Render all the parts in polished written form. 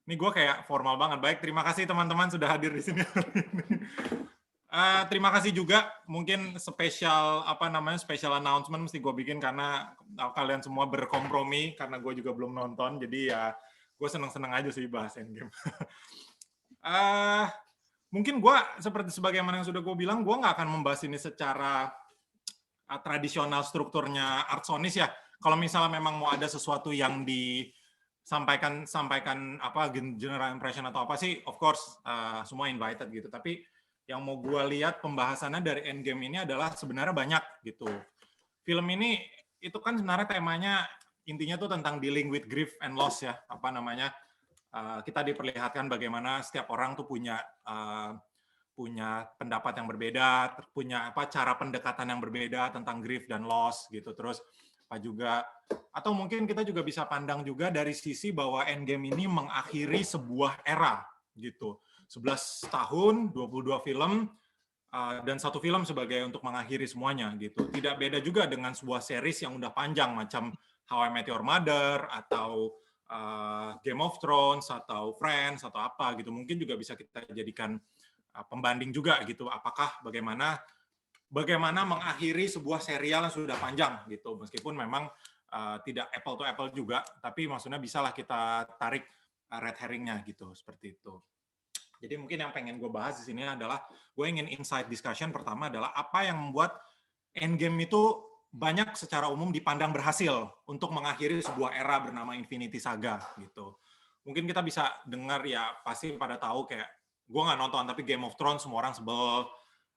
Ini gue kayak formal banget. Baik, terima kasih teman-teman sudah hadir di sini. Terima kasih juga. Mungkin spesial special announcement mesti gue bikin karena kalian semua berkompromi karena gue juga belum nonton. Jadi ya gue seneng-seneng aja sih bahas Endgame. Mungkin gue seperti sebagaimana yang sudah gue bilang, gue nggak akan membahas ini secara tradisional strukturnya Artsonis ya. Kalau misalnya memang mau ada sesuatu yang disampaikan apa general impression atau apa sih, of course semua invited gitu. Tapi yang mau gue lihat pembahasannya dari Endgame ini adalah sebenarnya banyak gitu. Film ini itu kan sebenarnya temanya intinya tuh tentang dealing with grief and loss ya, kita diperlihatkan bagaimana setiap orang tuh punya pendapat yang berbeda, punya cara pendekatan yang berbeda tentang grief dan loss gitu. Terus juga atau mungkin kita juga bisa pandang juga dari sisi bahwa Endgame ini mengakhiri sebuah era gitu. 11 tahun, 22 film dan satu film sebagai untuk mengakhiri semuanya gitu. Tidak beda juga dengan sebuah series yang udah panjang macam How I Met Your Mother atau Game of Thrones atau Friends atau apa gitu. Mungkin juga bisa kita jadikan pembanding juga gitu, apakah bagaimana mengakhiri sebuah serial yang sudah panjang gitu, meskipun memang tidak apple to apple juga, tapi maksudnya bisalah kita tarik red herringnya gitu, seperti itu. Jadi mungkin yang pengen gue bahas di sini adalah gue ingin insight discussion pertama adalah apa yang membuat Endgame itu banyak secara umum dipandang berhasil untuk mengakhiri sebuah era bernama Infinity Saga gitu. Mungkin kita bisa dengar ya pasti pada tahu kayak gue nggak nonton tapi Game of Thrones semua orang sebel,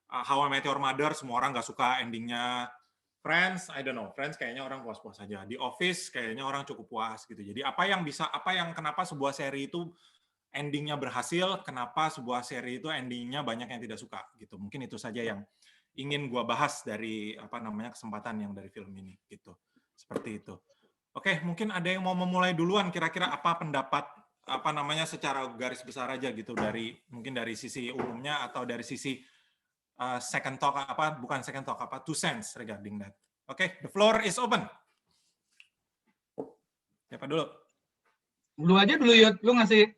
How I Met Your Mother semua orang nggak suka endingnya, Friends I don't know, Friends kayaknya orang puas-puas saja, The Office kayaknya orang cukup puas gitu. Jadi kenapa sebuah seri itu endingnya berhasil, kenapa sebuah seri itu endingnya banyak yang tidak suka gitu. Mungkin itu saja yang ingin gue bahas dari kesempatan yang dari film ini gitu. Seperti itu. Oke, mungkin ada yang mau memulai duluan, kira-kira apa pendapat secara garis besar aja gitu, mungkin dari sisi umumnya atau dari sisi second talk two cents regarding that. Oke, the floor is open. Siapa dulu? Dulu aja dulu Yud, lu kasih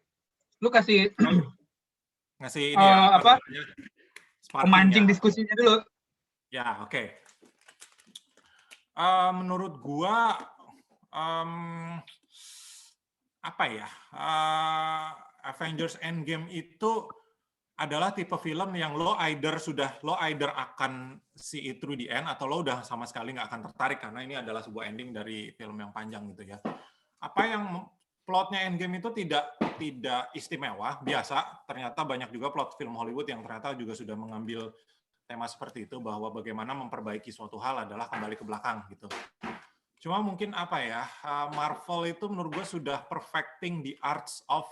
ngasih ini pemancing diskusinya dulu. Ya, oke. Menurut gua Avengers Endgame itu adalah tipe film yang lo either akan see it through the end atau lo udah sama sekali nggak akan tertarik karena ini adalah sebuah ending dari film yang panjang gitu ya. Apa yang plotnya Endgame itu tidak istimewa, biasa. Ternyata banyak juga plot film Hollywood yang ternyata juga sudah mengambil tema seperti itu, bahwa bagaimana memperbaiki suatu hal adalah kembali ke belakang gitu. Cuma mungkin Marvel itu menurut gue sudah perfecting the arts of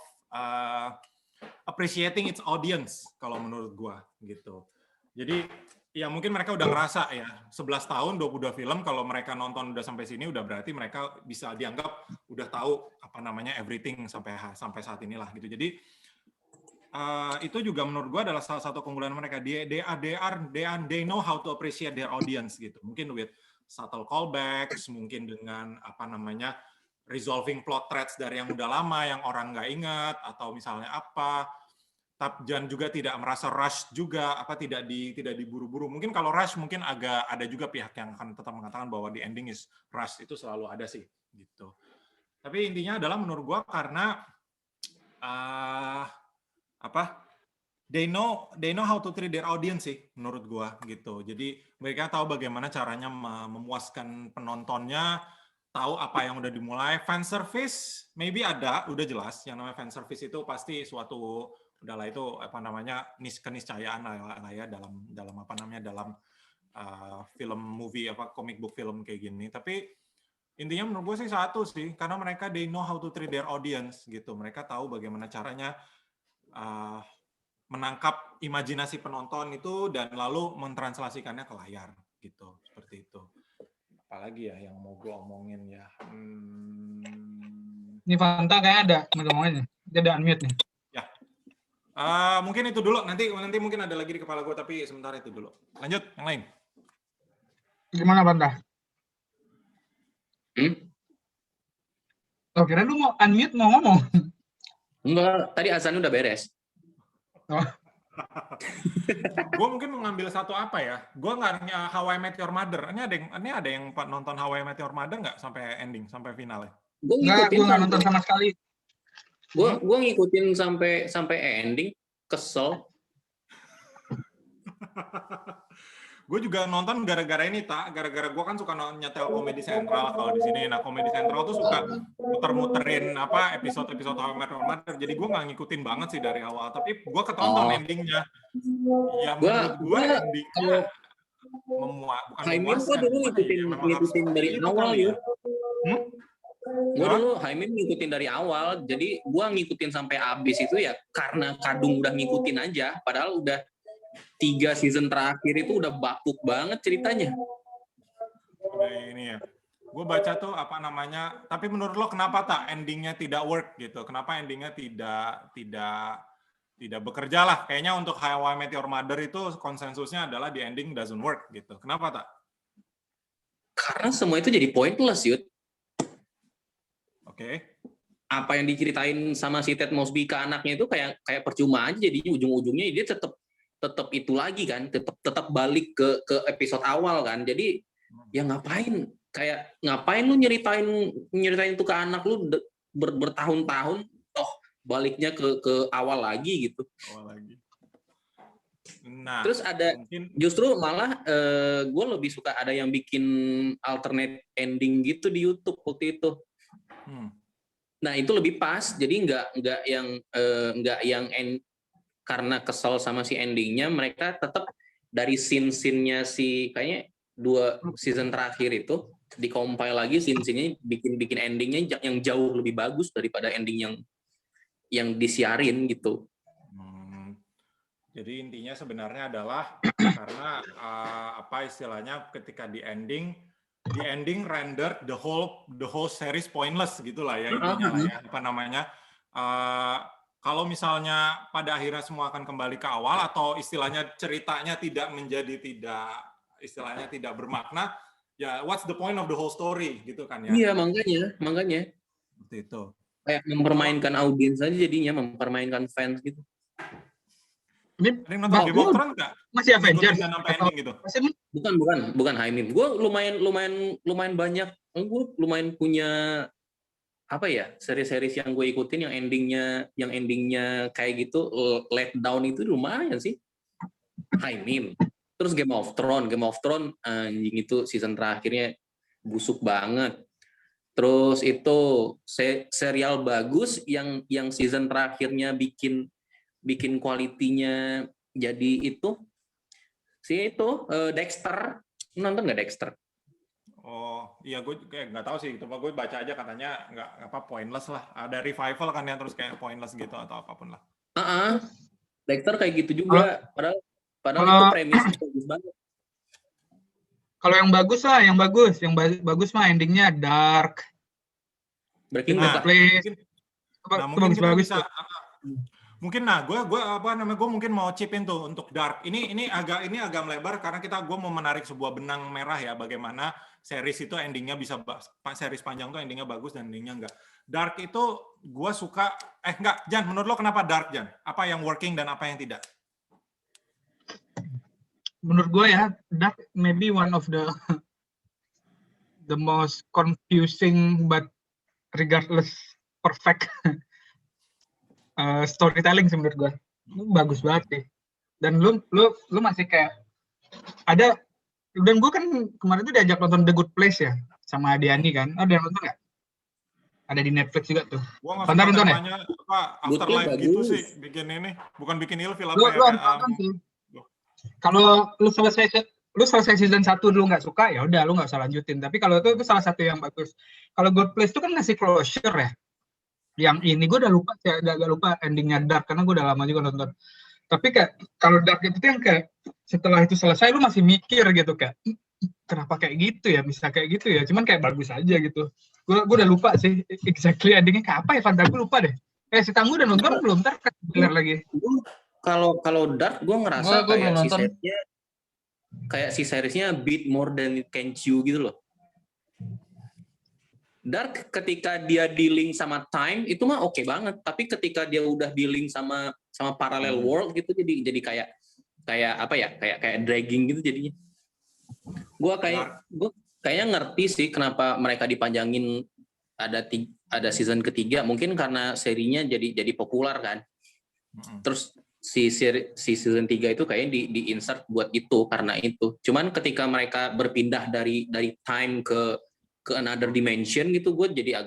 appreciating its audience kalau menurut gue gitu. Jadi ya mungkin mereka udah ngerasa ya 11 tahun 22 film, kalau mereka nonton udah sampai sini udah berarti mereka bisa dianggap udah tahu everything sampai saat inilah gitu. Jadi itu juga menurut gue adalah salah satu keunggulan mereka. They know how to appreciate their audience gitu. Mungkin with subtle callbacks, mungkin dengan resolving plot threads dari yang udah lama yang orang nggak ingat, atau misalnya dan juga tidak merasa rush juga, tidak diburu-buru. Mungkin kalau rush mungkin agak ada juga pihak yang akan tetap mengatakan bahwa the ending is rush, itu selalu ada sih gitu. Tapi intinya adalah menurut gue karena they know how to treat their audience sih menurut gua gitu. Jadi mereka tahu bagaimana caranya memuaskan penontonnya, tahu apa yang udah dimulai. Fan service maybe udah jelas. Yang namanya fan service itu pasti suatu keniscayaan lah ya dalam film movie comic book film kayak gini. Tapi intinya menurut gue sih satu sih, karena mereka they know how to treat their audience gitu. Mereka tahu bagaimana caranya menangkap imajinasi penonton itu dan lalu mentranslasikannya ke layar gitu, seperti itu. Apalagi ya yang mau gue omongin ya. Ini Fanta kayaknya ada ngomongnya, dia ada unmute nih. Ya, mungkin itu dulu. Nanti mungkin ada lagi di kepala gue, tapi sementara itu dulu. Lanjut yang lain. Gimana Fanta? Oh, kira lu mau unmute mau ngomong. Enggak, tadi azannya udah beres. Oh, Gue mungkin mengambil satu apa ya? Gue nggak How I Met Your Mother. Ini ada yang nonton How I Met Your Mother nggak sampai ending, sampai final ya? Gue enggak, ngikutin gue nggak nonton sama sekali. gue ngikutin sampai ending, kesel. Gue juga nonton gara-gara ini, gara-gara gue kan suka nyetel Comedy Central kalau di sini. Nah, Comedy Central tuh suka muter-muterin episode-episode How I Met Your Mother. Jadi gue nggak ngikutin banget sih dari awal. Tapi gue ketonton endingnya. Ya menurut gue endingnya memuak, bukan Haimin memuaskan. gue dulu ngikutin dari awal ya. Gue dulu Haimin ngikutin dari awal. Jadi gue ngikutin sampai habis itu ya karena kadung udah ngikutin aja. Padahal udah 3 season terakhir itu udah bapuk banget ceritanya. Udah ini ya. Gue baca tuh tapi menurut lo kenapa endingnya tidak work gitu? Kenapa endingnya tidak bekerja lah? Kayaknya untuk How I Met Your Mother itu konsensusnya adalah di ending doesn't work gitu. Kenapa Karena semua itu jadi pointless, Yud. Oke. Apa yang diceritain sama si Ted Mosby ke anaknya itu kayak percuma aja, jadi ujung-ujungnya dia tetap itu lagi kan, tetap balik ke episode awal kan. Jadi ya ngapain lu nyeritain itu ke anak lu bertahun-tahun, toh baliknya ke awal lagi gitu. Nah, terus ada justru malah gue lebih suka ada yang bikin alternate ending gitu di YouTube waktu itu. Nah itu lebih pas, jadi nggak yang karena kesel sama si endingnya, mereka tetap dari scene-nya si kayaknya 2 season terakhir itu di-compile lagi scene-nya, bikin endingnya yang jauh lebih bagus daripada ending yang disiarin gitu. Jadi intinya sebenarnya adalah karena istilahnya ketika di ending rendered the whole series pointless gitulah ya intinya lah ya kalau misalnya pada akhirnya semua akan kembali ke awal atau istilahnya ceritanya tidak bermakna, ya what's the point of the whole story gitu kan ya? Iya makanya. Seperti itu. Kayak mempermainkan audiens aja jadinya, mempermainkan fans gitu. Ini ada yang nonton Game of Thrones nggak? Masih Avengers sampai ending gitu? Bukan Haimin. Gue lumayan banyak. Gue lumayan punya seri-seri yang gue ikutin yang endingnya kayak gitu let down itu lumayan sih. Haimin. Terus Game of Thrones anjing itu season terakhirnya busuk banget. Terus itu serial bagus yang season terakhirnya bikin kualitinya jadi itu Dexter. Nonton nggak Dexter? Oh iya, gue kayak nggak tahu sih, cuma gue baca aja katanya nggak pointless lah, ada revival kan ya, terus kayak pointless gitu atau apapun lah. Dexter kayak gitu juga, padahal itu premisnya bagus banget. Kalau yang bagus mah endingnya dark. Breaking Bad. Mungkin kita bisa. Mungkin gue mungkin mau chipin tuh untuk Dark. Ini agak melebar karena gue mau menarik sebuah benang merah ya, bagaimana series itu endingnya bisa series panjang tuh endingnya bagus dan endingnya enggak. Dark itu gue suka enggak, Jan, menurut lo kenapa Dark, Jan? Apa yang working dan apa yang tidak? Menurut gue ya, Dark maybe one of the most confusing but regardless perfect storytelling sih menurut gue. Bagus banget sih. Dan lu masih kayak ada, dan gue kan kemarin tuh diajak nonton The Good Place ya sama Diani kan. Ada yang nonton nggak? Ada di Netflix juga tuh. Gue nggak suka temanya Afterlife gitu sih, bikin ini bukan bikin ilfil apa ya. Kalau lu selesai season 1 dulu nggak suka, ya udah lu nggak usah lanjutin. Tapi kalau itu salah satu yang bagus. Kalau Good Place itu kan ngasih closure ya. Yang ini gue udah agak lupa endingnya Dark karena gue udah lama juga nonton. Tapi kayak kalau Dark itu yang kayak setelah itu selesai lu masih mikir gitu kayak kenapa kayak gitu ya, bisa kayak gitu ya. Cuman kayak bagus aja gitu. Gue udah lupa sih exactly endingnya kayak apa ya, Fanta, gue lupa deh. Si Tangguh udah nonton belum? Ntar bener lagi. Kalau Dark gue ngerasa kayak si seriesnya beat more than it can chew gitu loh. Dark ketika dia dealing sama time itu mah oke banget, tapi ketika dia udah dealing sama parallel world gitu jadi kayak apa ya, kayak dragging gitu jadinya. Gue kayaknya ngerti sih kenapa mereka dipanjangin ada season ketiga, mungkin karena serinya jadi populer kan. Terus si season 3 itu kayaknya di insert buat itu, karena itu. Cuman ketika mereka berpindah dari time ke another dimension gitu, gue jadi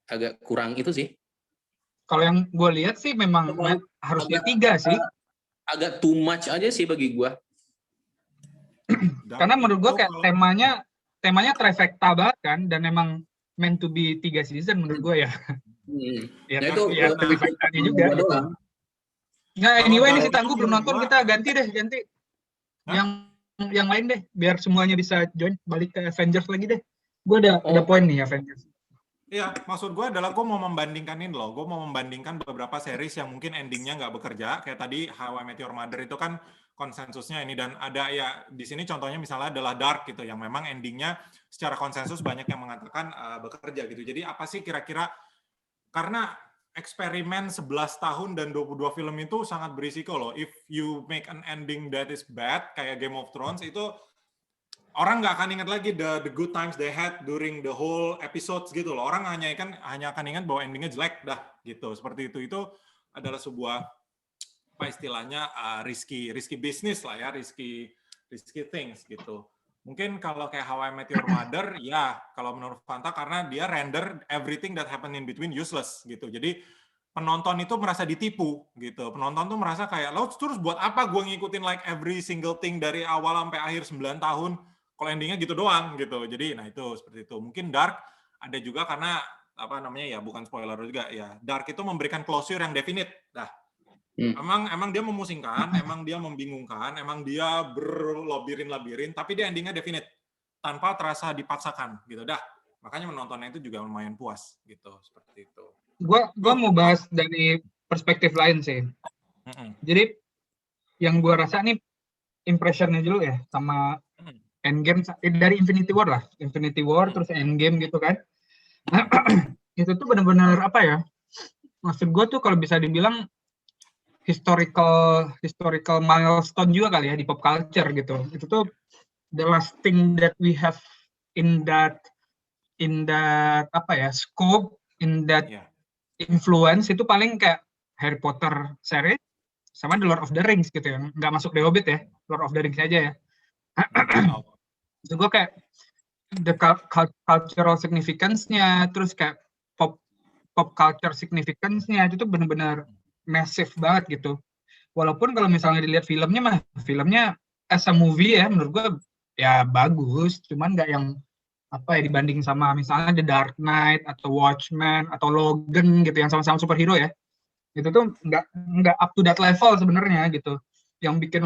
agak kurang itu sih. Kalau yang gue lihat sih memang harusnya 3 sih. Agak too much aja sih bagi gue. Karena menurut gue kayak temanya trifecta banget kan, dan emang meant to be 3 season menurut gue ya. Ya itu trifectanya juga. Nah, anyway ini kita belum nonton, kita ganti. Yang lain deh, biar semuanya bisa join balik ke Avengers lagi deh. Gue ada poin nih Avengers. Iya, maksud gue adalah gue mau membandingkan ini loh. Gue mau membandingkan beberapa series yang mungkin endingnya nggak bekerja. Kayak tadi How I Met Your Mother itu kan konsensusnya ini, dan ada ya di sini contohnya misalnya adalah Dark gitu, yang memang endingnya secara konsensus banyak yang mengatakan bekerja gitu. Jadi apa sih kira-kira, karena eksperimen 11 tahun dan 22 film itu sangat berisiko loh. If you make an ending that is bad, kayak Game of Thrones, itu orang nggak akan ingat lagi the good times they had during the whole episodes gitu loh. Orang hanya akan ingat bahwa endingnya jelek dah gitu. Seperti itu. Itu adalah sebuah apa istilahnya risky business lah ya, risky things gitu. Mungkin kalau kayak How I Met Your Mother, ya kalau menurut Fanta karena dia render everything that happen in between useless gitu. Jadi penonton itu merasa ditipu gitu. Penonton tuh merasa kayak, lo terus buat apa gue ngikutin like every single thing dari awal sampai akhir 9 tahun, kalau endingnya gitu doang gitu. Jadi nah itu seperti itu. Mungkin Dark ada juga karena apa namanya ya, bukan spoiler juga ya. Dark itu memberikan closure yang definite. Dah. Emang dia memusingkan, emang dia membingungkan, emang dia berlabirin, tapi dia endingnya definite tanpa terasa dipaksakan gitu dah. Makanya menontonnya itu juga lumayan puas gitu, seperti itu. Gua mau bahas dari perspektif lain sih. Jadi yang gua rasa nih impressionnya dulu ya sama Endgame dari Infinity War lah, terus Endgame gitu kan. Itu tuh benar-benar apa ya? Maksud gua tuh kalau bisa dibilang historical milestone juga kali ya di pop culture gitu. Itu tuh the last thing that we have in that apa ya, scope, in that influence itu paling kayak Harry Potter series sama The Lord of the Rings gitu ya. Nggak masuk The Hobbit ya, Lord of the Rings aja ya. Itu gue kayak the cultural significance-nya, terus kayak pop culture significance-nya itu tuh benar-benar massive banget gitu. Walaupun kalau misalnya dilihat filmnya as a movie ya menurut gue ya bagus, cuman nggak yang apa ya dibanding sama misalnya The Dark Knight atau Watchmen atau Logan gitu yang sama-sama superhero ya. Itu tuh nggak up to that level sebenarnya gitu. Yang bikin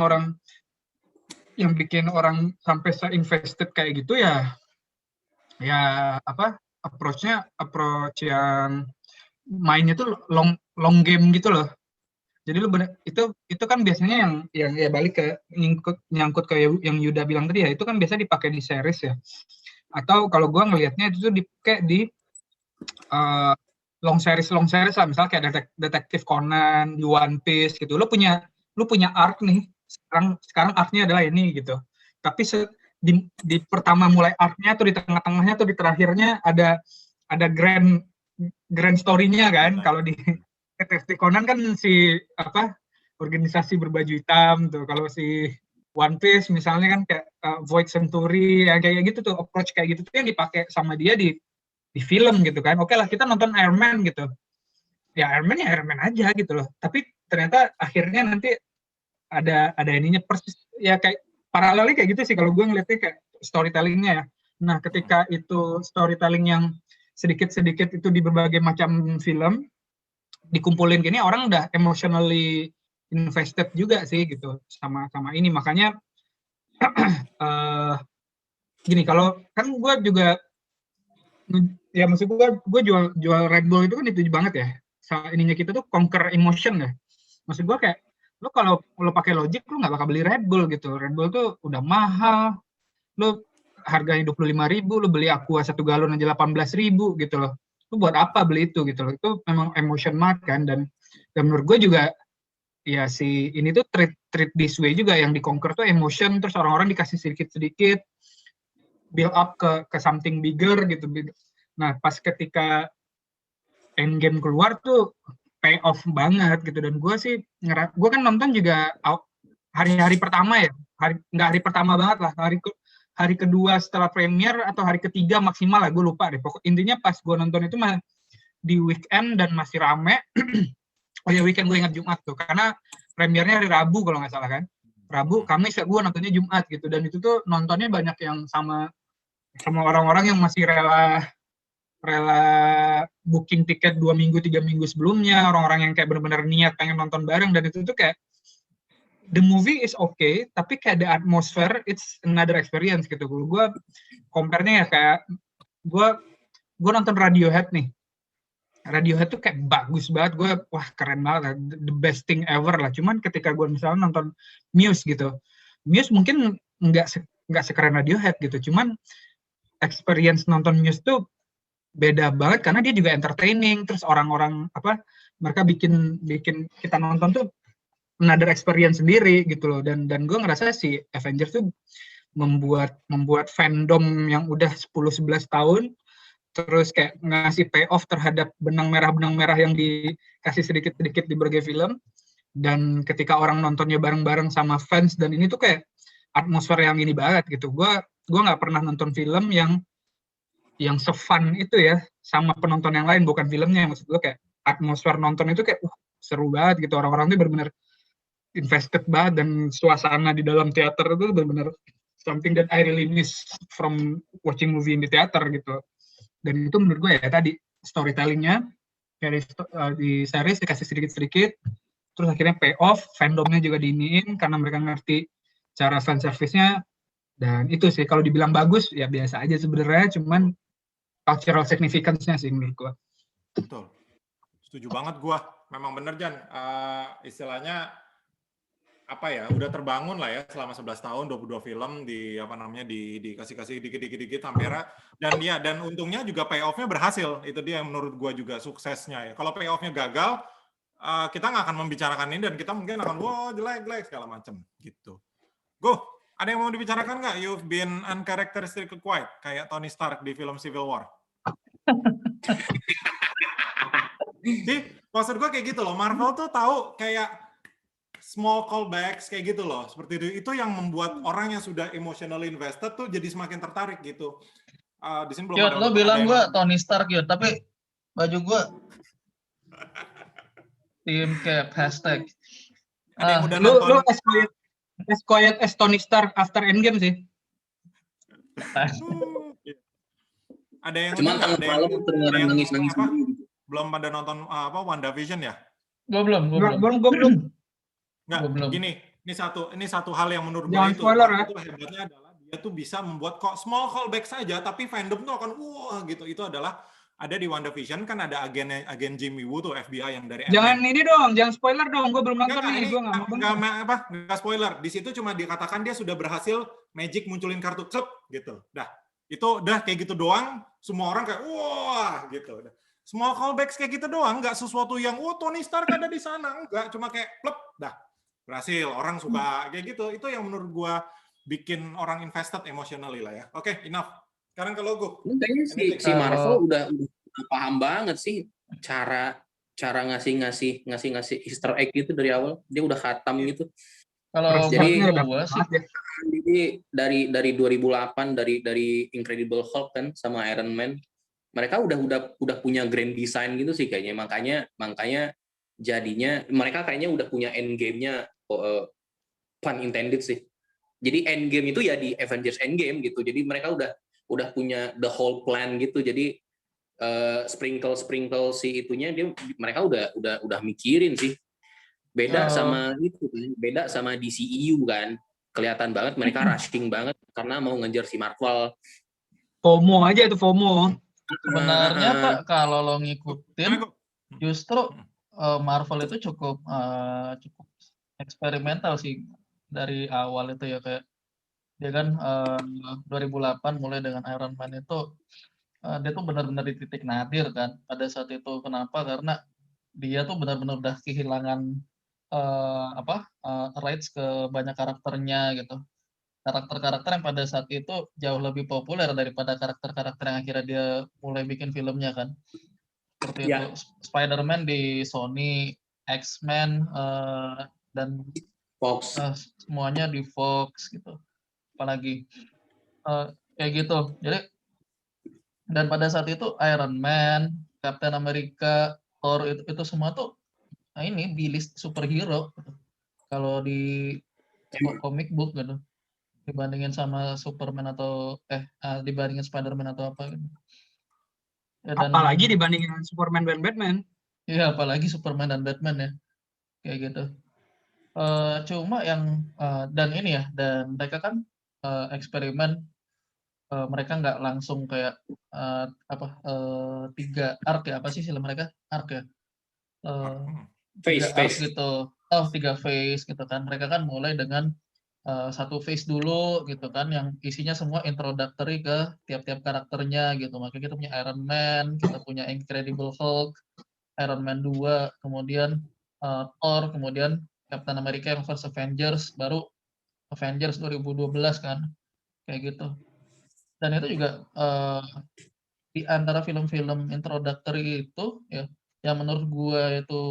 orang sampai se-invested kayak gitu ya apa approach yang mainnya tuh long game gitu loh. Jadi lu itu kan biasanya yang ya balik ke nyangkut ke yang Yuda bilang tadi ya, itu kan biasa dipakai di series ya. Atau kalau gua ngelihatnya itu tuh dipakai di long series lah, misalnya kayak Detektif Conan, di One Piece gitu. Lu punya arc nih. Sekarang arc-nya adalah ini gitu. Tapi di pertama mulai arc-nya atau di tengah-tengahnya atau di terakhirnya ada grand story-nya kan. Kalau di Detektif Conan kan si organisasi berbaju hitam tuh. Kalau si One Piece misalnya kan kayak Void Century ya, kayak gitu tuh, approach kayak gitu tuh yang dipakai sama dia di film gitu kan. Oke lah, kita nonton Iron Man gitu. Ya Iron Man aja gitu loh. Tapi ternyata akhirnya nanti ada ininya persis ya, kayak paralelnya kayak gitu sih kalau gue ngeliatnya kayak storytellingnya ya. Nah, ketika itu storytelling yang sedikit-sedikit itu di berbagai macam film dikumpulin gini, orang udah emotionally invested juga sih gitu sama ini. Makanya gini, kalau kan gue juga ya maksud gue jual Red Bull itu kan itu banget ya. Ininya kita tuh conquer emotion ya. Maksud gue kayak lo kalau lo pakai logik lo nggak bakal beli Red Bull gitu. Red Bull tuh udah mahal. Lo harganya 25.000, lu beli Aqua 1 galon aja 18.000 gitu loh. Lu buat apa beli itu gitu loh. Itu memang emotion banget kan, dan menurut gue juga ya si ini tuh treat this way juga, yang di-conquer tuh emotion, terus orang-orang dikasih sedikit-sedikit build up ke something bigger gitu. Nah, pas ketika Endgame keluar tuh pay off banget gitu, dan gue sih gue kan nonton juga hari-hari pertama ya, nggak hari pertama banget lah, hari kedua setelah premier atau hari ketiga maksimal lah, gue lupa deh. Pokok intinya pas gue nonton itu mah di weekend dan masih rame. Oh ya, weekend gue ingat Jumat tuh, karena premiernya hari Rabu kalau nggak salah kan. Rabu, Kamis ya gue nontonnya Jumat gitu, dan itu tuh nontonnya banyak yang sama orang-orang yang masih rela booking tiket 2 minggu 3 minggu sebelumnya, orang-orang yang kayak benar-benar niat pengen nonton bareng, dan itu tuh kayak the movie is okay, tapi kayak the atmosphere it's another experience gitu. Gue compare-nya ya kayak gue nonton Radiohead nih. Radiohead tuh kayak bagus banget, gue wah keren banget, the best thing ever lah. Cuman ketika gue misalnya nonton Muse gitu, Muse mungkin nggak sekeren Radiohead gitu, cuman experience nonton Muse tuh beda banget karena dia juga entertaining, terus orang-orang mereka bikin kita nonton tuh another experience sendiri gitu loh. Dan gue ngerasa si Avengers tuh membuat fandom yang udah 10-11 tahun terus kayak ngasih payoff terhadap benang merah yang dikasih sedikit-sedikit di berbagai film, dan ketika orang nontonnya bareng-bareng sama fans, dan ini tuh kayak atmosfer yang ini banget gitu. Gue nggak pernah nonton film yang se-fun itu ya sama penonton yang lain, bukan filmnya, maksud gue kayak atmosfer nonton itu kayak seru banget gitu, orang-orang tuh benar-benar invested banget, dan suasana di dalam teater itu benar-benar something that I really miss from watching movie in the theater gitu. Dan itu menurut gue ya tadi storytellingnya di series dikasih sedikit-sedikit, terus akhirnya pay off, fandomnya juga diiniin karena mereka ngerti cara fan service-nya. Dan itu sih kalau dibilang bagus ya biasa aja sebenarnya, cuman cultural significance-nya sih menurut gue. Betul, setuju banget gue. Memang bener Jan, istilahnya udah terbangun lah ya selama 11 tahun 22 film dikasih dikit-dikit kamera, dan untungnya juga payoff-nya berhasil. Itu dia yang menurut gua juga suksesnya ya. Kalau payoff-nya gagal, kita nggak akan membicarakan ini, dan kita mungkin akan jelek segala macam gitu. Go, ada yang mau dibicarakan nggak? You've been uncharacteristically quiet kayak Tony Stark di film Civil War. Maksud gua kayak gitu loh, Marvel tuh tahu kayak small callbacks kayak gitu loh, seperti itu yang membuat orang yang sudah emotionally invested tuh jadi semakin tertarik gitu. Di sini belum ada. Lo bilang gue Tony Stark Yud, tapi baju gue tim cap hashtag. Ada yang udah Lu nonton? as quiet as Tony Stark after Endgame sih. Ada yang cuman tengah malam terdengar nangis-nangis. Belum pada nonton WandaVision ya? Gue belum. Nggak, gini, ini satu hal yang menurut gue itu hebatnya adalah dia tuh bisa membuat small callback saja, tapi fandom tuh akan gitu. Itu adalah ada di WandaVision, kan ada agen Jimmy Woo tuh FBI yang dari jangan spoiler dong, gue belum nonton nih. Gue nggak spoiler. Di situ cuma dikatakan dia sudah berhasil magic munculin kartu klub gitu. Itu udah kayak gitu doang, semua orang kayak gitu. Small callbacks kayak gitu doang, nggak sesuatu yang Tony Stark ada di sana, enggak, cuma kayak plep, berhasil, orang suka kayak gitu. Itu yang menurut gua bikin orang invested emotionally lah ya. Oke, enough. Sekarang kalau gue kayaknya si Marvel udah paham banget sih cara ngasih Easter egg gitu dari awal. Dia udah khatam gitu. Kalau jadi dari 2008 dari Incredible Hulk kan sama Iron Man, mereka udah punya grand design gitu sih kayaknya. Makanya jadinya mereka kayaknya udah punya end game-nya, pun intended sih. Jadi end game itu ya di Avengers Endgame gitu. Jadi mereka udah punya the whole plan gitu. Jadi sprinkle si itunya mereka udah mikirin sih. Beda sama itu kan, beda sama DCEU kan. Kelihatan banget mereka rushing banget karena mau ngejar si Marvel. FOMO aja itu FOMO. Sebenarnya Pak, kalau lo ngikutin justru Marvel itu cukup eksperimental sih dari awal itu ya, kayak Dia kan 2008 mulai dengan Iron Man itu dia tuh benar-benar di titik nadir kan pada saat itu. Kenapa? Karena dia tuh benar-benar udah kehilangan rights ke banyak karakternya gitu. Karakter-karakter yang pada saat itu jauh lebih populer daripada karakter-karakter yang akhirnya dia mulai bikin filmnya kan. Seperti itu. Spider-Man di Sony, X-Men dan Fox. semuanya di Fox gitu. Apalagi kayak gitu. Jadi dan pada saat itu Iron Man, Captain America, Thor itu semua tuh ini B-list superhero gitu. Kalau di comic book gitu dibandingin sama Superman atau dibandingin Spider-Man atau apa gitu. Ya, dan apalagi dibandingin Superman dan Batman. Iya, apalagi Superman dan Batman ya. Kayak gitu. Cuma yang dan ini ya, dan mereka kan eksperimen mereka nggak langsung kayak 3 arc ya, apa sih istilah mereka? Arc ya. 3 arc gitu. 3 phase gitu kan. Mereka kan mulai dengan 1 phase dulu gitu kan yang isinya semua introductory ke tiap-tiap karakternya gitu. Makanya kita punya Iron Man, kita punya Incredible Hulk, Iron Man 2, kemudian Thor, kemudian Captain America yang First Avengers, baru Avengers 2012 kan. Kayak gitu. Dan itu juga di antara film-film introductory itu ya yang menurut gua itu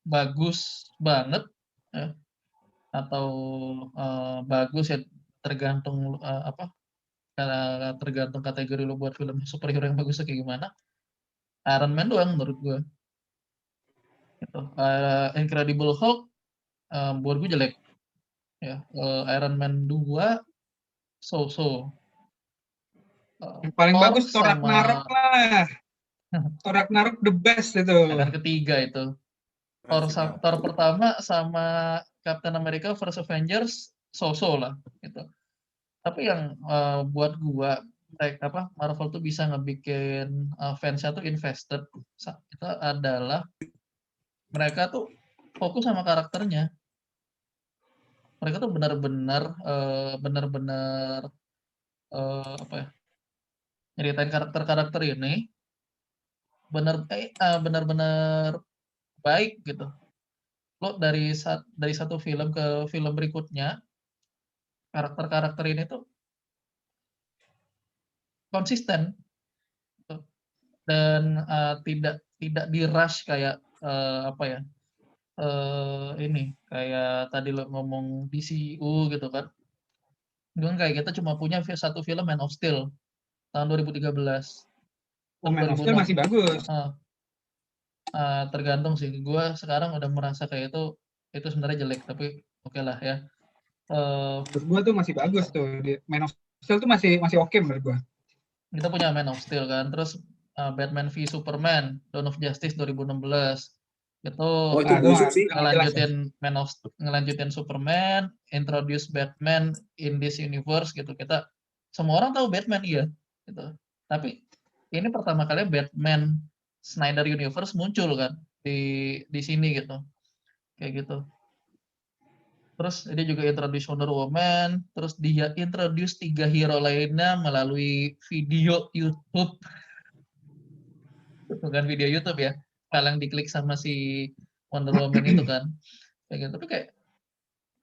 bagus banget ya atau bagus ya tergantung tergantung kategori lo buat film superhero yang bagusnya kayak gimana. Iron Man doang menurut gua gitu. Incredible Hulk buat gue jelek ya. Iron Man 2 so-so. Yang paling Thor bagus Thor sama Ragnarok lah. Thor Ragnarok the best itu. kan ketiga itu. Thor pertama sama Captain America First Avengers so-so lah gitu. Tapi yang buat gua Marvel tuh bisa ngebikin fansnya tuh invested itu adalah mereka tuh fokus sama karakternya. Mereka tuh benar-benar nyeritain karakter-karakter ini benar-benar baik gitu. Lo dari satu film ke film berikutnya karakter-karakter ini tuh konsisten gitu. Dan tidak di rush kayak ini kayak tadi lo ngomong DCU gitu kan. Dengan kayak kita cuma punya satu film Man of Steel tahun 2013. Man of Steel masih bagus. Tergantung sih. Gue sekarang udah merasa kayak itu sebenarnya jelek, tapi oke lah ya. Menurut gue tuh masih bagus tuh. Man of Steel tuh masih oke menurut gue. Kita punya Man of Steel kan, terus Batman v Superman, Dawn of Justice 2016. Itu busuk sih. ngelanjutin Superman, introduce Batman in this universe gitu. Kita semua orang tahu Batman iya gitu. Tapi ini pertama kali Batman Snyder Universe muncul kan di sini gitu. Kayak gitu. Terus dia juga introduce Wonder Woman, terus dia introduce 3 hero lainnya melalui video YouTube. Bukan video YouTube ya, yang diklik sama si Wonder Woman itu kan. Kayak gitu. Tapi kayak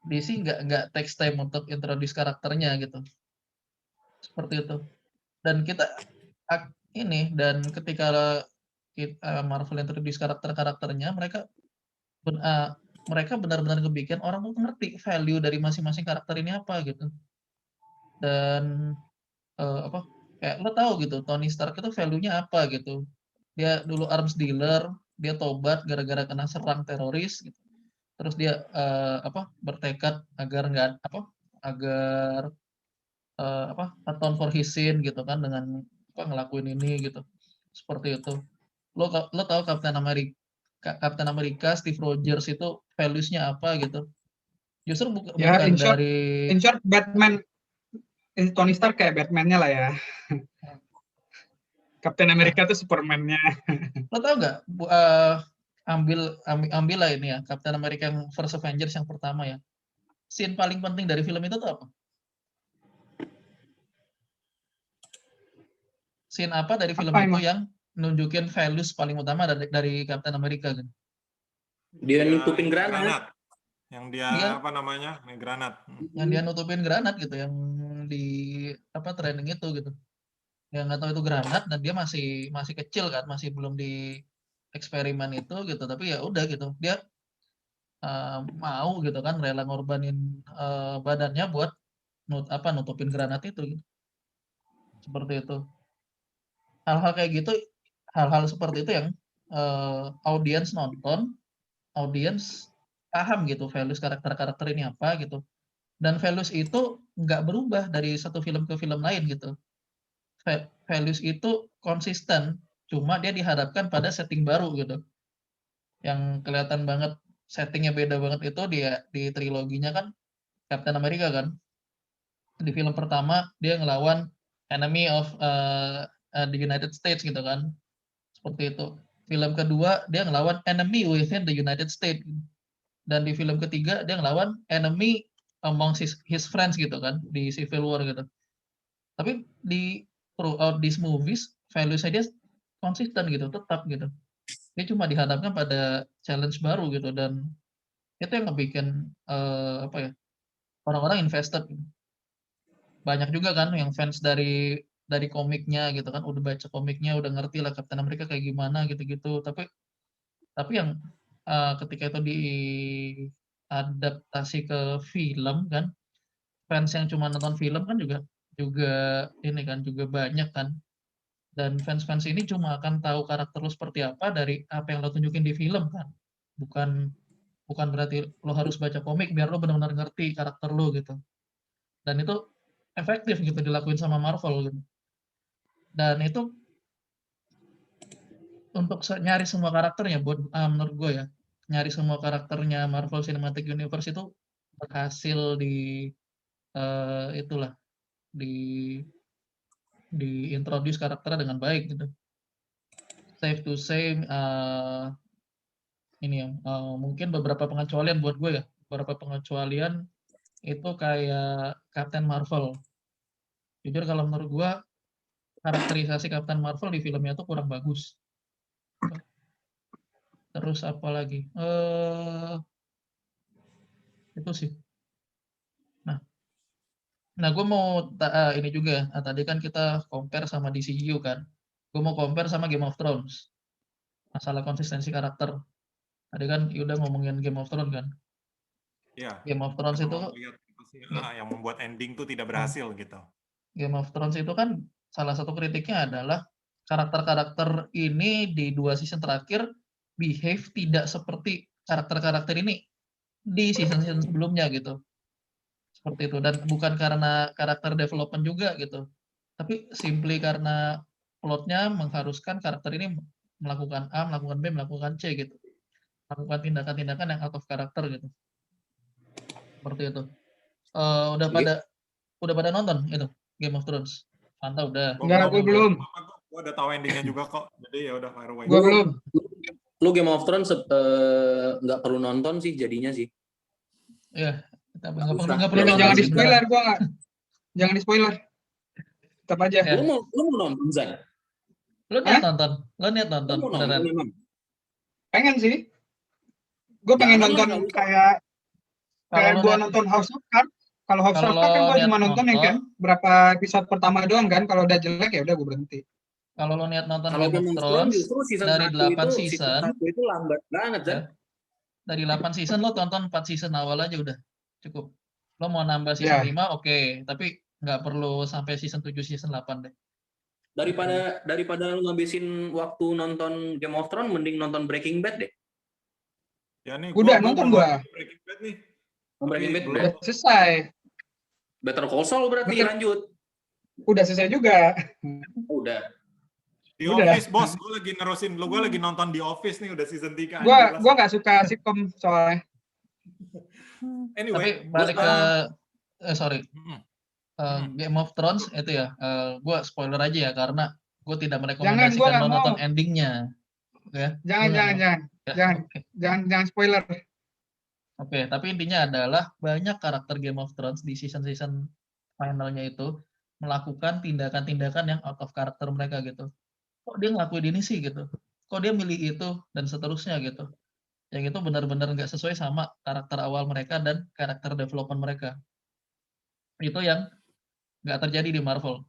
DC nggak takes time untuk introduce karakternya gitu. Seperti itu. Dan ketika Marvel introduce karakternya, mereka benar-benar ngebikin orang tuh ngerti value dari masing-masing karakter ini apa gitu. Dan kayak lo tahu gitu Tony Stark itu value-nya apa gitu. Dia dulu arms dealer, dia tobat gara-gara kena serang teroris gitu. Terus dia bertekad agar atone for his sin gitu kan dengan ngelakuin ini gitu. Seperti itu. Lo tahu Captain America Steve Rogers itu values-nya apa gitu. Justru bukan in short Batman Tony Stark kayak Batman-nya lah ya. Captain America tuh Superman-nya. Lo tau nggak? Ambil lah ini ya, Captain America yang First Avengers yang pertama ya. Scene paling penting dari film itu tuh apa? scene apa dari film Apa itu emang? yang nunjukin values paling utama dari Captain America kan? Dia nutupin granat. Yang dia Dia, apa namanya? Granat. Yang dia nutupin granat gitu, yang di training itu gitu. Yang nggak tahu itu granat dan dia masih kecil kan, masih belum di eksperimen itu gitu. Tapi ya udah gitu, dia mau gitu kan, rela ngorbanin badannya buat nutupin granat itu gitu. Seperti itu. Hal-hal kayak gitu, hal-hal seperti itu yang audiens nonton, audiens paham gitu values karakter-karakter ini apa gitu. Dan values itu nggak berubah dari satu film ke film lain gitu. Values itu konsisten, cuma dia dihadapkan pada setting baru gitu. Yang kelihatan banget settingnya beda banget itu dia di triloginya kan Captain America kan. Di film pertama dia ngelawan enemy of the United States gitu kan. Seperti itu. Film kedua dia ngelawan enemy within the United States. Dan di film ketiga dia ngelawan enemy among his friends gitu kan di Civil War gitu. Tapi throughout these movies values-nya dia konsisten gitu, tetap gitu. Dia cuma dihadapkan pada challenge baru gitu dan itu yang ngebikin orang-orang invested. Banyak juga kan yang fans dari komiknya gitu kan, udah baca komiknya, udah ngerti lah Captain America kayak gimana gitu-gitu. Tapi yang ketika itu diadaptasi ke film kan, fans yang cuma nonton film kan juga ini kan juga banyak kan. Dan fans-fans ini cuma akan tahu karakter lo seperti apa dari apa yang lo tunjukin di film kan. Bukan berarti lo harus baca komik biar lo benar-benar ngerti karakter lo gitu. Dan itu efektif gitu dilakuin sama Marvel gitu. Dan itu untuk nyari semua karakternya buat menurut gue ya, nyari semua karakternya Marvel Cinematic Universe itu berhasil itulah di introduce karakternya dengan baik gitu. Safe to say ini ya mungkin beberapa pengecualian buat gue ya, beberapa pengecualian itu kayak Captain Marvel. Jujur kalau menurut gue karakterisasi Captain Marvel di filmnya itu kurang bagus. Terus apa lagi? Itu sih. Nah, gue mau ini juga. Nah, tadi kan kita compare sama DCU kan. Gue mau compare sama Game of Thrones. Masalah konsistensi karakter. Tadi kan udah ngomongin Game of Thrones kan. Iya. Game of Thrones itu yang membuat ending tuh tidak berhasil gitu. Game of Thrones itu kan salah satu kritiknya adalah karakter-karakter ini di 2 season terakhir behave tidak seperti karakter-karakter ini di season-season sebelumnya gitu. Seperti itu, dan bukan karena karakter development juga gitu, tapi simply karena plotnya mengharuskan karakter ini melakukan A, melakukan B, melakukan C gitu, melakukan tindakan-tindakan yang out of karakter gitu, seperti itu. Udah pada nonton itu Game of Thrones? Fanta udah? Enggak, gue belum. Gue udah tahu endingnya juga kok, jadi ya udah fire away. Gue belum. Lu Game of Thrones nggak perlu nonton sih jadinya sih. Iya, nggak perlu nonton. Jangan di spoiler, gue nggak. Jangan di spoiler. Tetap aja. Ya. Lu mau nonton Zan? Lu niat nonton? Lu niat nonton? Pengen sih. Gue pengen nonton kayak gue nonton House of Cards. Kalau House of Cards kan gue cuma nonton yang kayak berapa episode pertama doang kan. Kalau udah jelek ya udah gue berhenti. Kalau lo niat nonton Game of Thrones dari 8 season itu lambat banget kan? Dari 8 season lo tonton 4 season awal aja udah cukup. Lo mau nambah season 5 oke, tapi nggak perlu sampai season 7 season 8 deh. Daripada lo ngabisin waktu nonton Game of Thrones mending nonton Breaking Bad deh. Ya nih, udah nonton gua. Breaking Bad nih. Breaking Bad udah selesai. Better Call Saul berarti lanjut. Udah selesai juga. Udah. The Office, bos. Gue lagi nerusin. Gue lagi nonton The Office nih, udah season 3. Gue nggak suka sitcom soalnya. Anyway. Tapi balik ke... Game of Thrones itu ya. Gue spoiler aja ya, karena gue tidak merekomendasikan lo nonton endingnya. Ya? Jangan spoiler. Oke, tapi intinya adalah banyak karakter Game of Thrones di season-season finalnya itu melakukan tindakan-tindakan yang out of character mereka gitu. Kok dia ngelakuin ini sih gitu? Kok dia milih itu dan seterusnya gitu. Yang itu benar-benar nggak sesuai sama karakter awal mereka dan karakter development mereka. Itu yang nggak terjadi di Marvel.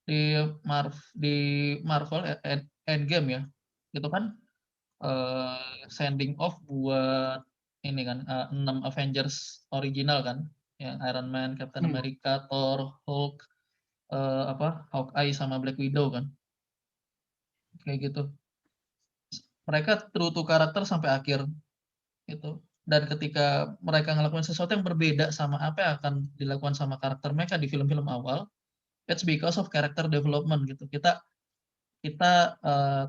Di Marvel Endgame ya, itu kan sending off buat ini kan 6 Avengers original kan, yang Iron Man, Captain America, Thor, Hulk, Hawkeye sama Black Widow kan, kayak gitu. Mereka true to karakter sampai akhir gitu. Dan ketika mereka ngelakuin sesuatu yang berbeda sama apa yang akan dilakukan sama karakter mereka di film-film awal, it's because of character development gitu. Kita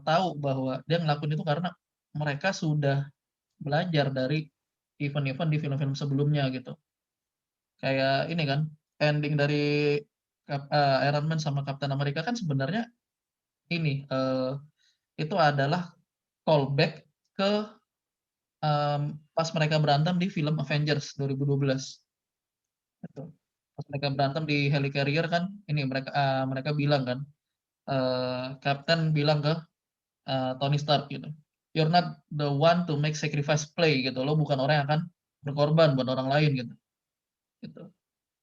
tahu bahwa dia ngelakuin itu karena mereka sudah belajar dari event-event di film-film sebelumnya gitu. Kayak ini kan, ending dari Iron Man sama Captain America kan sebenarnya ini itu adalah callback ke pas mereka berantem di film Avengers 2012. Gitu. Pas mereka berantem di helicarrier kan, ini mereka bilang kan, Captain bilang ke Tony Stark gitu, you're not the one to make sacrifice play gitu, lo bukan orang yang akan berkorban buat orang lain gitu.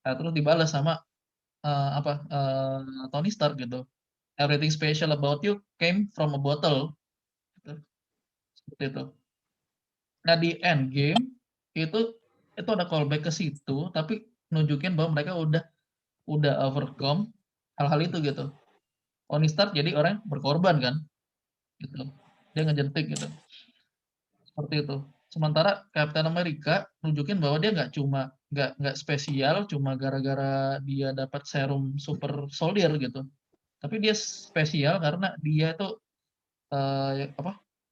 Nah, terus dibalas sama Tony Stark gitu, everything special about you came from a bottle gitu. Seperti itu. Nah di Endgame itu ada callback ke situ, tapi nunjukin bahwa mereka udah overcome hal-hal itu gitu. Tony Stark jadi orang yang berkorban kan, gitu. Dia ngejentik gitu. Seperti itu. Sementara Captain America nunjukin bahwa dia nggak spesial cuma gara-gara dia dapat serum super soldier gitu. Tapi dia spesial karena dia itu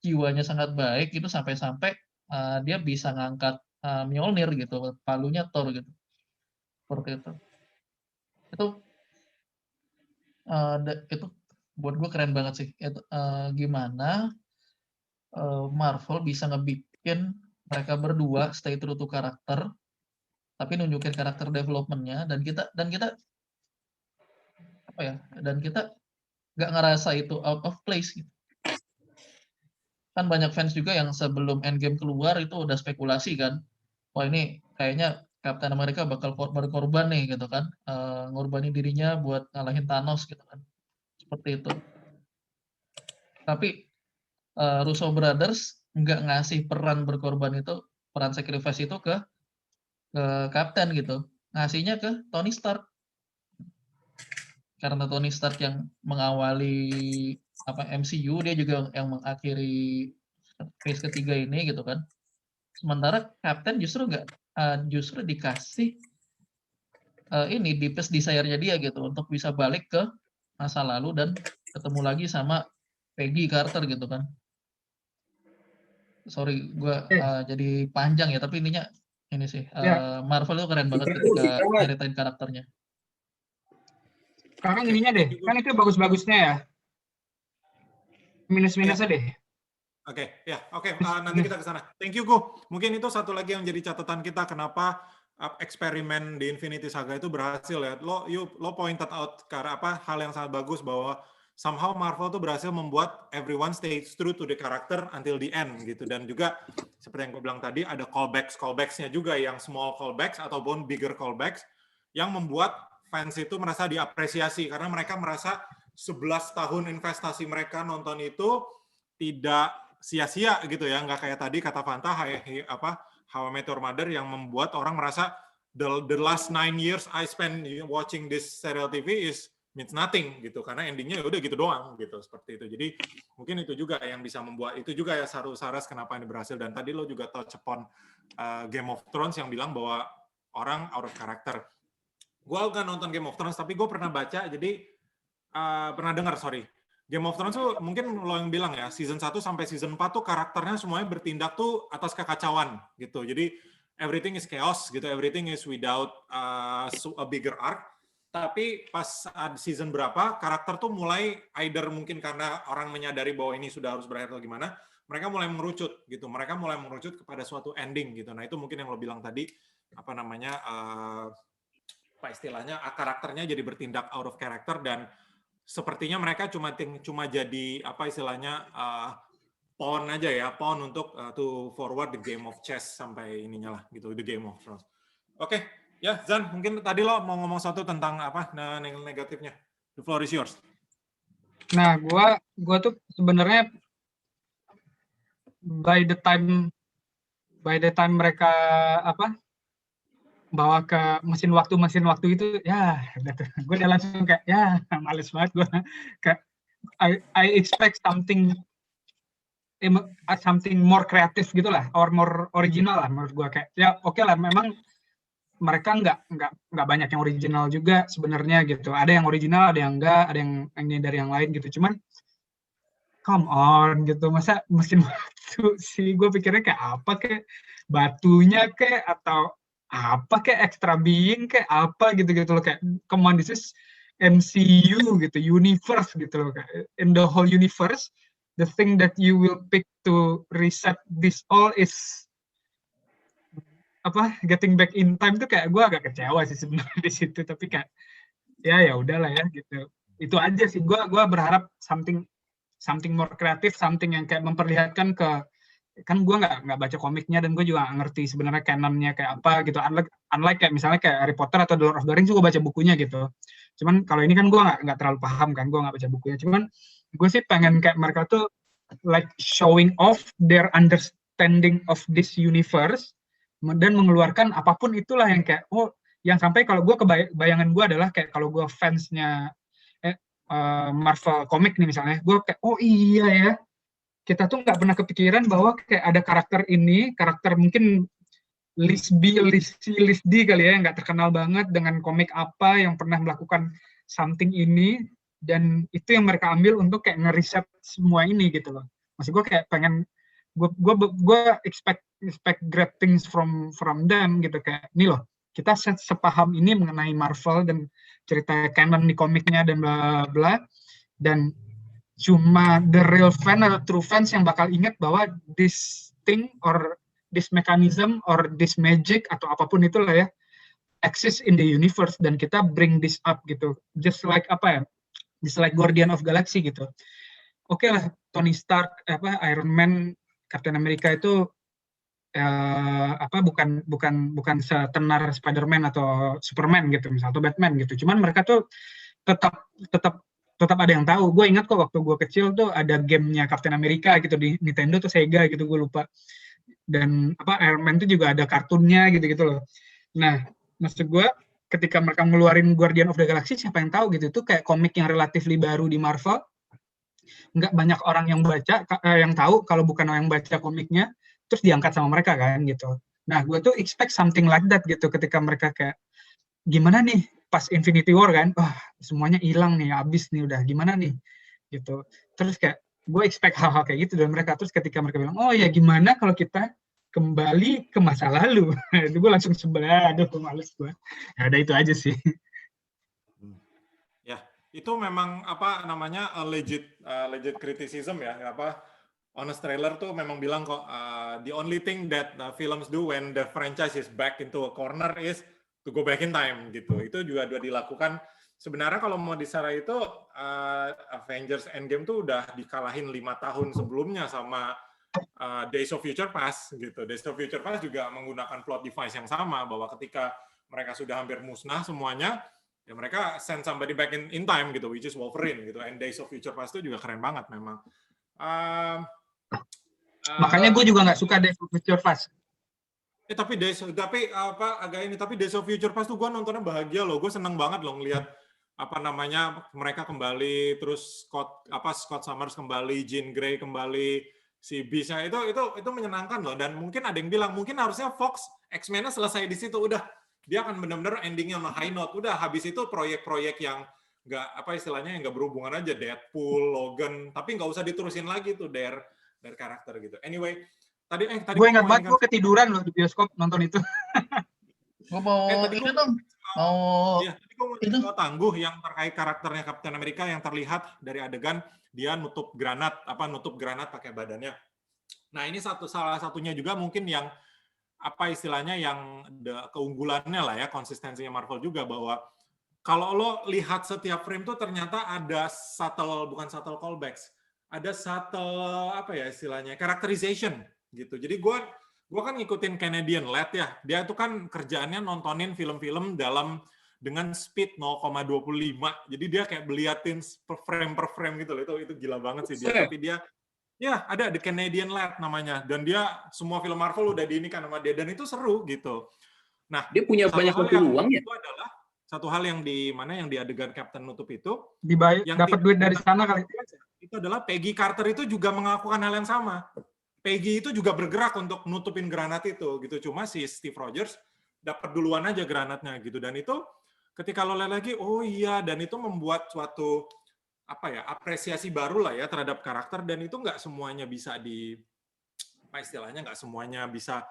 jiwanya sangat baik itu sampai-sampai dia bisa ngangkat Mjolnir gitu, palunya Thor gitu. Seperti itu. Itu buat gue keren banget sih. Gimana Marvel bisa ngebikin mereka berdua stay true to karakter, tapi nunjukin karakter development-nya dan kita nggak ngerasa itu out of place gitu. Kan banyak fans juga yang sebelum Endgame keluar itu udah spekulasi kan, wah ini kayaknya Captain America bakal berkorban nih gitu kan, ngorbanin dirinya buat ngalahin Thanos gitu kan, seperti itu. Tapi Russo Brothers nggak ngasih peran berkorban itu, peran sacrifice itu ke Captain gitu, ngasihnya ke Tony Stark. Karena Tony Stark yang mengawali MCU, dia juga yang mengakhiri phase ketiga ini gitu kan. Sementara Captain justru dikasih ini deepest desire-nya dia gitu untuk bisa balik ke masa lalu dan ketemu lagi sama Peggy Carter gitu kan. Sorry, gue jadi panjang ya, tapi intinya ini sih, Marvel itu keren banget ketika nyeritain karakternya. Sekarang ininya deh, kan itu bagus-bagusnya ya. Minus-minusnya deh. Oke, nanti kita ke sana. Thank you, Gu. Mungkin itu satu lagi yang jadi catatan kita, kenapa eksperimen di Infinity Saga itu berhasil ya. Lo pointed out hal yang sangat bagus bahwa somehow Marvel tuh berhasil membuat everyone stays true to the character until the end gitu. Dan juga seperti yang gue bilang tadi, ada callbacks-nya juga, yang small callbacks ataupun bigger callbacks yang membuat fans itu merasa diapresiasi karena mereka merasa 11 tahun investasi mereka nonton itu tidak sia-sia gitu ya, nggak kayak tadi kata Fanta How I Met Your Mother yang membuat orang merasa the last 9 years I spend watching this serial TV means nothing gitu, karena endingnya udah gitu doang gitu, seperti itu. Jadi mungkin itu juga yang bisa membuat itu juga ya Saras kenapa ini berhasil. Dan tadi lo juga touch upon Game of Thrones yang bilang bahwa orang out of character. Gue nggak nonton Game of Thrones, tapi gue pernah baca, jadi pernah dengar, Game of Thrones tuh mungkin lo yang bilang ya, season 1 sampai season 4 tuh karakternya semuanya bertindak tuh atas kekacauan gitu. Jadi everything is chaos gitu, everything is without a bigger arc. Tapi pas season berapa, karakter tuh mulai either mungkin karena orang menyadari bahwa ini sudah harus berakhir atau gimana, mereka mulai mengerucut gitu. Mereka mulai mengerucut kepada suatu ending gitu. Nah, itu mungkin yang lo bilang tadi, apa istilahnya karakternya jadi bertindak out of character dan sepertinya mereka cuma jadi apa istilahnya pawn aja ya, pawn untuk to forward the game of chess sampai ininya lah gitu, the game of thrones. Oke, ya Zan, mungkin tadi lo mau ngomong satu tentang apa negatifnya. The floor is yours. Nah, gua tuh sebenarnya by the time mereka apa bawa ke mesin waktu itu ya gue udah langsung kayak ya males banget gue kayak I expect something more kreatif gitulah or more original lah menurut gue kayak ya oke lah memang mereka nggak banyak yang original juga sebenarnya gitu, ada yang original ada yang enggak, ada yang dari yang lain gitu, cuman come on gitu, masa mesin waktu sih, gue pikirnya kayak apa kayak batunya kayak atau apa kayak extra being kayak apa gitu loh, kayak come on, this is MCU gitu, universe gitu loh, kayak in the whole universe the thing that you will pick to reset this all is apa getting back in time tuh kayak gue agak kecewa sih sebenarnya di situ, tapi kayak ya udahlah ya gitu, itu aja sih. Gue berharap something more kreatif, something yang kayak memperlihatkan ke, kan gue nggak baca komiknya dan gue juga nggak ngerti sebenarnya canonnya kayak apa gitu, unlike kayak misalnya kayak Harry Potter atau The Lord of the Rings gue baca bukunya gitu, cuman kalau ini kan gue nggak terlalu paham kan, gue nggak baca bukunya, cuman gue sih pengen kayak mereka tuh like showing off their understanding of this universe dan mengeluarkan apapun itulah yang kayak yang sampai kalau gue bayangan gue adalah kayak kalau gue fansnya Marvel komik nih misalnya, gue kayak iya ya, kita tuh nggak pernah kepikiran bahwa kayak ada karakter mungkin list B, list C, list D kali ya, yang nggak terkenal banget dengan komik apa yang pernah melakukan something ini, dan itu yang mereka ambil untuk kayak ngeriset semua ini gitu loh. Maksud gue kayak pengen gue expect great things from them gitu, kayak nih loh kita sepaham ini mengenai Marvel dan cerita canon di komiknya dan bla bla, dan cuma the real fan atau true fans yang bakal ingat bahwa this thing or this mechanism or this magic atau apapun itulah ya exists in the universe, dan kita bring this up gitu, just like Guardian of Galaxy gitu. Oke lah, Tony Stark, Iron Man, Captain America itu bukan setenar Spider-Man atau Superman gitu misalnya, atau Batman gitu, cuman mereka tuh tetap ada yang tahu. Gue ingat kok waktu gue kecil tuh ada gamenya Captain America gitu di Nintendo tuh Sega gitu, gue lupa. Dan Iron Man tuh juga ada kartunnya gitu loh. Nah, maksud gue ketika mereka ngeluarin Guardian of the Galaxy, siapa yang tahu gitu, itu kayak komik yang relatifly baru di Marvel. Nggak banyak orang yang baca, yang tahu kalau bukan orang yang baca komiknya, terus diangkat sama mereka kan gitu. Nah, gue tuh expect something like that gitu, ketika mereka kayak gimana nih pas Infinity War kan, semuanya hilang nih, habis nih udah, gimana nih gitu. Terus kayak gue expect hal-hal kayak gitu dari mereka, terus ketika mereka bilang ya gimana kalau kita kembali ke masa lalu, itu gue langsung sebelah, aduh males gue. Ya udah itu aja sih. Ya, itu memang legit criticism ya, honest trailer tuh memang bilang kok the only thing that films do when the franchise is back into a corner is to go back in time gitu. Itu juga udah dilakukan. Sebenarnya kalau mau disara itu Avengers Endgame tuh udah dikalahin 5 tahun sebelumnya sama Days of Future Past gitu. Days of Future Past juga menggunakan plot device yang sama, bahwa ketika mereka sudah hampir musnah semuanya, ya mereka send somebody back in time gitu, which is Wolverine gitu. And Days of Future Past itu juga keren banget memang. Makanya gue juga nggak suka Days of Future Past. Tapi Days of Future Past tuh gue nontonnya bahagia loh. Gue seneng banget loh ngelihat mereka kembali, terus Scott Summers kembali, Jean Grey kembali, si Beast-nya itu menyenangkan loh. Dan mungkin ada yang bilang mungkin harusnya Fox X-Men-nya selesai di situ, udah dia akan benar-benar endingnya on a high note. Udah habis itu proyek-proyek yang nggak berhubungan aja, Deadpool, Logan, tapi nggak usah diterusin lagi tuh dari karakter gitu. Anyway, tadi gue ingat banget gue ketiduran loh di bioskop nonton itu. Gue mau tadi gue mau tangguh yang terkait karakternya Captain America yang terlihat dari adegan dia nutup granat pakai badannya. Nah, ini salah satunya juga mungkin yang apa istilahnya yang keunggulannya lah ya, konsistensinya Marvel juga, bahwa kalau lo lihat setiap frame tuh ternyata ada bukan subtle callbacks, ada subtle apa ya istilahnya, characterization gitu. Jadi gue kan ngikutin Canadian Lad ya, dia itu kan kerjaannya nontonin film-film dengan speed 0,25, jadi dia kayak beliatin per frame gitu loh, itu gila banget sih dia. Tapi dia ya ada The Canadian Lad namanya, dan dia semua film Marvel udah diinikan sama dia, dan itu seru gitu. Nah, dia punya banyak waktu luang ya. Itu adalah satu hal yang di adegan Captain nutup itu yang dapat duit dari sana kali. Itu adalah Peggy Carter itu juga melakukan hal yang sama. Peggy itu juga bergerak untuk nutupin granat itu gitu. Cuma si Steve Rogers dapat duluan aja granatnya gitu, dan itu ketika lo lihat lagi, oh iya, dan itu membuat suatu apresiasi baru lah ya terhadap karakter, dan itu nggak semuanya bisa nggak semuanya bisa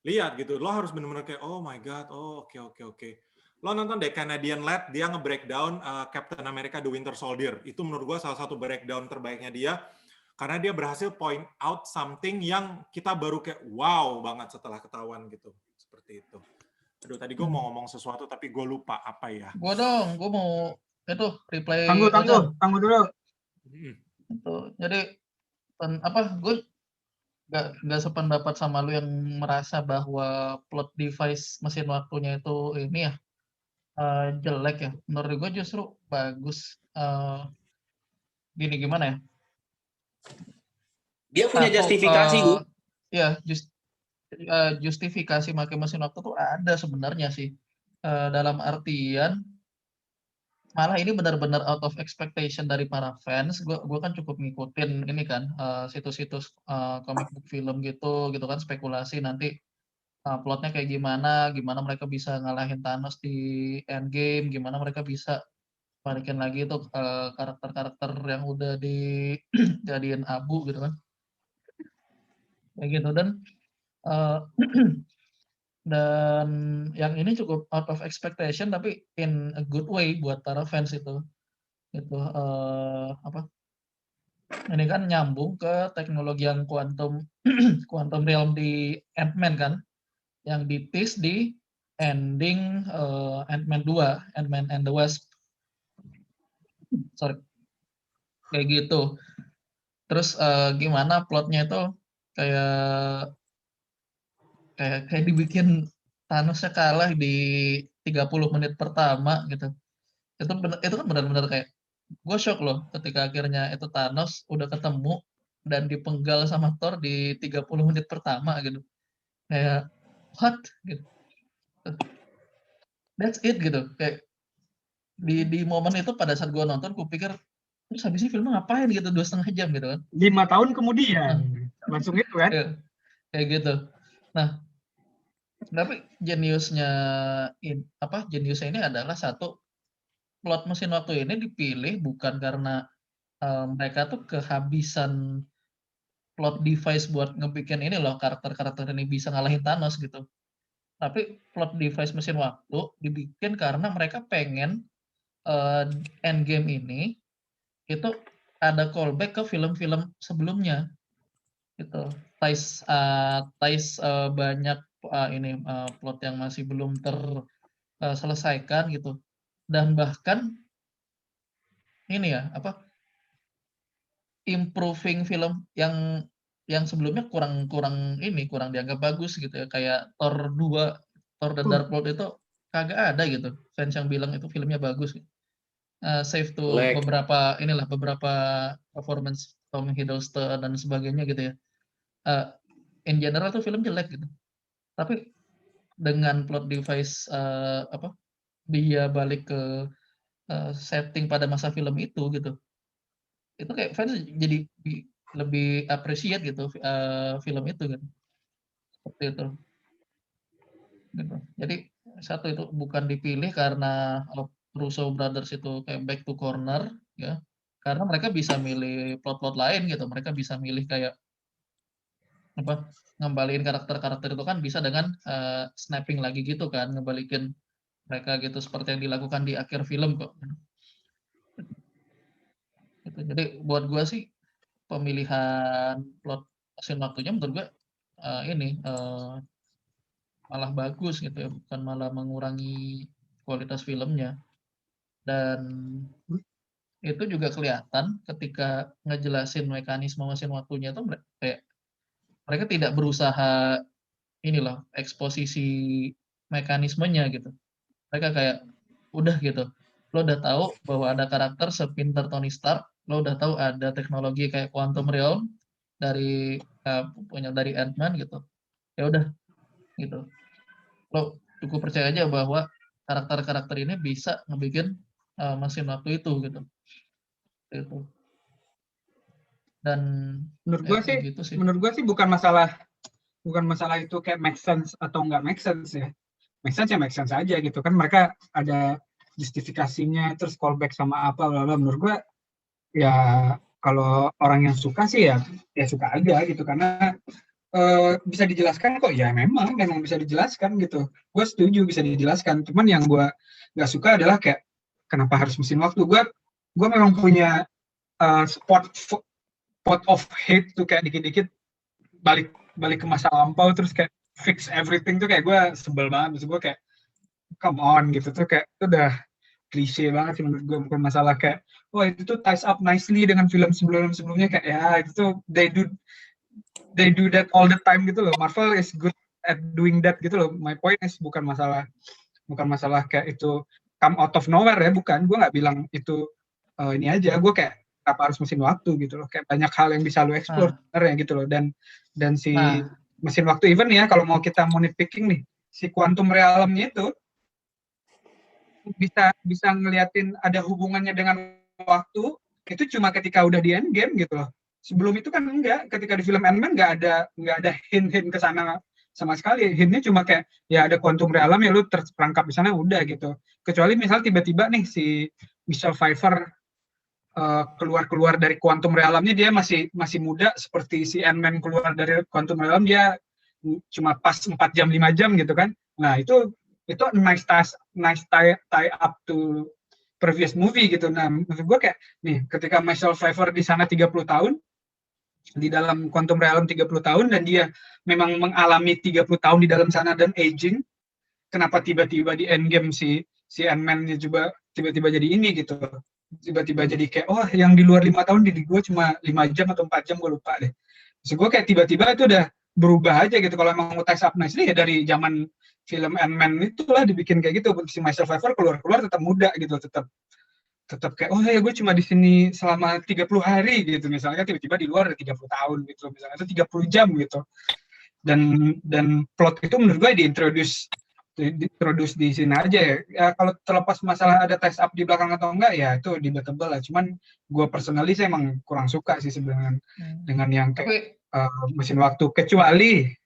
lihat gitu. Lo harus benar-benar kayak, oh my god, oh oke. Lo nonton The Canadian Lad, dia nge-breakdown Captain America The Winter Soldier. Itu menurut gua salah satu breakdown terbaiknya dia, karena dia berhasil point out something yang kita baru kayak wow banget setelah ketahuan gitu. Seperti itu. Aduh, tadi gue mau ngomong sesuatu tapi gue lupa apa ya. Gue mau itu replay. Tunggu dulu. Itu. Jadi gue nggak sependapat sama lu yang merasa bahwa plot device mesin waktunya itu ini ya jelek ya. Menurut gue justru bagus. Gimana ya? Dia punya justifikasi, gue. Ya, justifikasi pakai mesin waktu tuh ada sebenarnya sih. Dalam artian malah ini benar-benar out of expectation dari para fans. Gue kan cukup ngikutin ini kan situs-situs comic book film gitu kan, spekulasi nanti plotnya kayak gimana mereka bisa ngalahin Thanos di Endgame, gimana mereka bisa balikin lagi tuh karakter-karakter yang udah dijadiin abu gitu kan, kayak gitu. Dan yang ini cukup out of expectation tapi in a good way buat para fans itu ini kan nyambung ke teknologi yang quantum realm di Ant-Man kan, yang di-tease di ending Ant-Man 2, Ant-Man and the Wasp. Kayak gitu. Terus gimana plotnya itu kayak dibikin Thanos-nya kalah di 30 menit pertama gitu. Itu kan benar-benar kayak gue shock loh ketika akhirnya itu Thanos udah ketemu dan dipenggal sama Thor di 30 menit pertama gitu. Kayak what gitu. That's it gitu. Kayak di momen itu pada saat gue nonton gue pikir terus habis ini filmnya ngapain gitu 2,5 jam gitu kan. 5 tahun kemudian langsung itu kan. Kayak gitu. Nah, tapi jeniusnya ini adalah satu, plot mesin waktu ini dipilih bukan karena mereka tuh kehabisan plot device buat ngebikin ini loh karakter-karakter ini bisa ngalahin Thanos gitu. Tapi plot device mesin waktu dibikin karena mereka pengen Endgame ini itu ada callback ke film-film sebelumnya gitu. Ties banyak plot yang masih belum terselesaikan gitu. Dan bahkan ini ya improving film yang sebelumnya kurang dianggap bagus gitu ya, kayak Thor 2, Thor The Dark World itu kagak ada gitu fans yang bilang itu filmnya bagus. Save to beberapa performance Tom Hiddleston dan sebagainya gitu ya. In general tuh film jelek gitu. Tapi dengan plot device dia balik ke setting pada masa film itu gitu. Itu kayak fans jadi lebih appreciate gitu film itu gitu. Seperti itu. Gitu. Jadi satu itu bukan dipilih karena Russo Brothers itu kayak back to corner ya. Karena mereka bisa milih plot-plot lain gitu. Mereka bisa milih kayak ngembaliin karakter-karakter itu kan bisa dengan snapping lagi gitu kan, ngebalikin mereka gitu seperti yang dilakukan di akhir film kok. Gitu. Jadi buat gue sih pemilihan plot mesin waktunya menurut gue malah bagus gitu ya, bukan malah mengurangi kualitas filmnya. Dan itu juga kelihatan ketika ngejelasin mekanisme mesin waktunya itu kayak mereka tidak berusaha inilah eksposisi mekanismenya gitu. Mereka kayak udah gitu. Lo udah tahu bahwa ada karakter sepinter Tony Stark, lo udah tahu ada teknologi kayak quantum realm dari punya dari Ant-Man gitu. Ya udah gitu. Lo cukup percaya aja bahwa karakter-karakter ini bisa ngebikin mesin waktu itu gitu. Itu. Dan menurut gue sih bukan masalah itu kayak make sense atau nggak make sense ya. Make sense ya make sense aja gitu kan, mereka ada justifikasinya terus callback sama apa bla bla. Menurut gue ya kalau orang yang suka sih ya suka aja gitu, karena bisa dijelaskan kok, ya memang bisa dijelaskan gitu. Gue setuju bisa dijelaskan, cuman yang gue nggak suka adalah kayak kenapa harus mesin waktu. Gue memang punya spot of hate tuh, kayak dikit-dikit balik ke masa lampau terus kayak fix everything tuh kayak gue sebel banget. Maksud gue kayak come on gitu tuh, kayak itu udah klise banget sih menurut gue. Bukan masalah kayak itu tuh ties up nicely dengan film sebelumnya kayak ya itu tuh they do that all the time gitu loh. Marvel is good at doing that gitu loh. My point is bukan masalah kayak itu come out of nowhere ya, bukan. Gue nggak bilang itu ini aja. Gue kayak apa harus mesin waktu gitu loh. Kayak banyak hal yang bisa lo explore sebenarnya gitu loh. Dan si mesin waktu even ya, kalau mau kita nitpicking nih, si quantum realm-nya itu bisa ngeliatin ada hubungannya dengan waktu itu cuma ketika udah di Endgame gitu loh. Sebelum itu kan enggak. Ketika di film Ant-Man nggak ada hint-hint ke sana sama sekali. Hintnya cuma kayak ya ada quantum realm ya lu terperangkap di sana udah gitu. Kecuali misal tiba-tiba nih si Michelle Pfeiffer keluar dari quantum realm-nya, dia masih muda seperti si Ant-Man keluar dari quantum realm, dia cuma pas 4 jam 5 jam gitu kan. Nah, itu nice tie up to previous movie gitu. Nah, maksud gue kayak nih ketika Michelle Pfeiffer di sana 30 tahun, di dalam quantum realm 30 tahun, dan dia memang mengalami 30 tahun di dalam sana dan aging, kenapa tiba-tiba di Endgame si Ant-Man-nya juga tiba-tiba jadi ini gitu. Tiba-tiba jadi kayak yang di luar 5 tahun di gue cuma 5 jam atau 4 jam, gue lupa deh. Maksud gue kayak tiba-tiba itu udah berubah aja gitu. Kalau emang mau ties up nicely ya dari zaman film Ant-Man itulah dibikin kayak gitu. Si Michelle Pfeiffer keluar tetap muda gitu, tetap kayak ya gue cuma di sini selama 30 hari gitu misalnya, tiba-tiba di luar 30 tahun gitu misalnya, atau 30 jam gitu. Dan plot itu menurut gue diintroduce di sini aja ya. Kalau terlepas masalah ada ties up di belakang atau enggak ya itu debatable lah. Cuman gue personally saya emang kurang suka sih sebenarnya dengan yang kayak mesin waktu, kecuali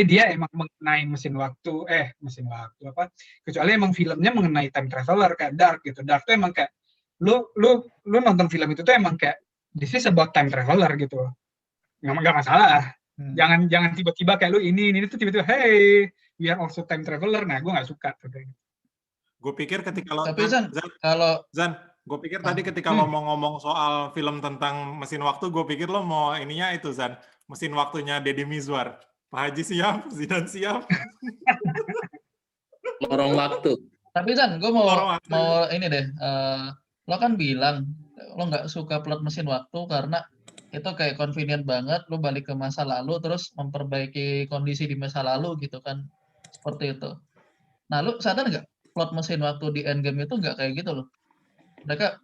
dia emang mengenai mesin waktu kecuali emang filmnya mengenai time traveler kayak Dark gitu. Dark tuh emang kayak lu nonton film itu tuh emang kayak this is about time traveler gitu, nggak masalah. Jangan tiba-tiba kayak lu ini tuh tiba-tiba hey we are also time traveler. Nah, gue nggak suka. Gue pikir ketika gue pikir tadi ketika lo mau ngomong soal film tentang mesin waktu, gue pikir lo mau ininya itu Zan, mesin waktunya Deddy Mizwar. Pak Haji siap, Zidan siap. Lorong waktu. Tapi Zan, gue mau ini deh. Lo kan bilang lo nggak suka plot mesin waktu karena itu kayak convenient banget, lo balik ke masa lalu terus memperbaiki kondisi di masa lalu gitu kan, seperti itu. Nah, lo sadar nggak plot mesin waktu di Endgame itu nggak kayak gitu loh. Mereka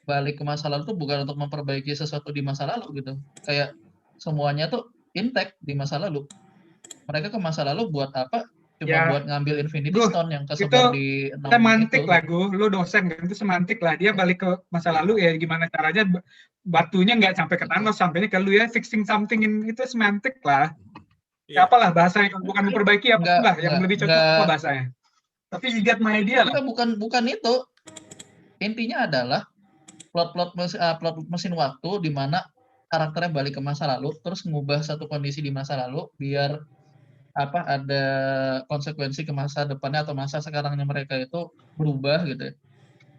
balik ke masa lalu tuh bukan untuk memperbaiki sesuatu di masa lalu gitu. Kayak semuanya tuh intact di masa lalu. Mereka ke masa lalu buat apa? Cuma buat ngambil Infinity Stone yang kesebar di 6 semantik lah lu dosen kan, itu semantik lah. Dia balik ke masa lalu ya gimana caranya batunya nggak sampai ke Thanos, sampainya ke lu ya, fixing something itu semantik lah. Ya apalah bahasanya, bukan memperbaiki apa yang lebih cocok apa bahasanya. Tapi you get my idea lah. Bukan itu. Intinya adalah plot mesin waktu di mana karakternya balik ke masa lalu terus mengubah satu kondisi di masa lalu biar ada konsekuensi ke masa depannya atau masa sekarangnya mereka itu berubah gitu ya.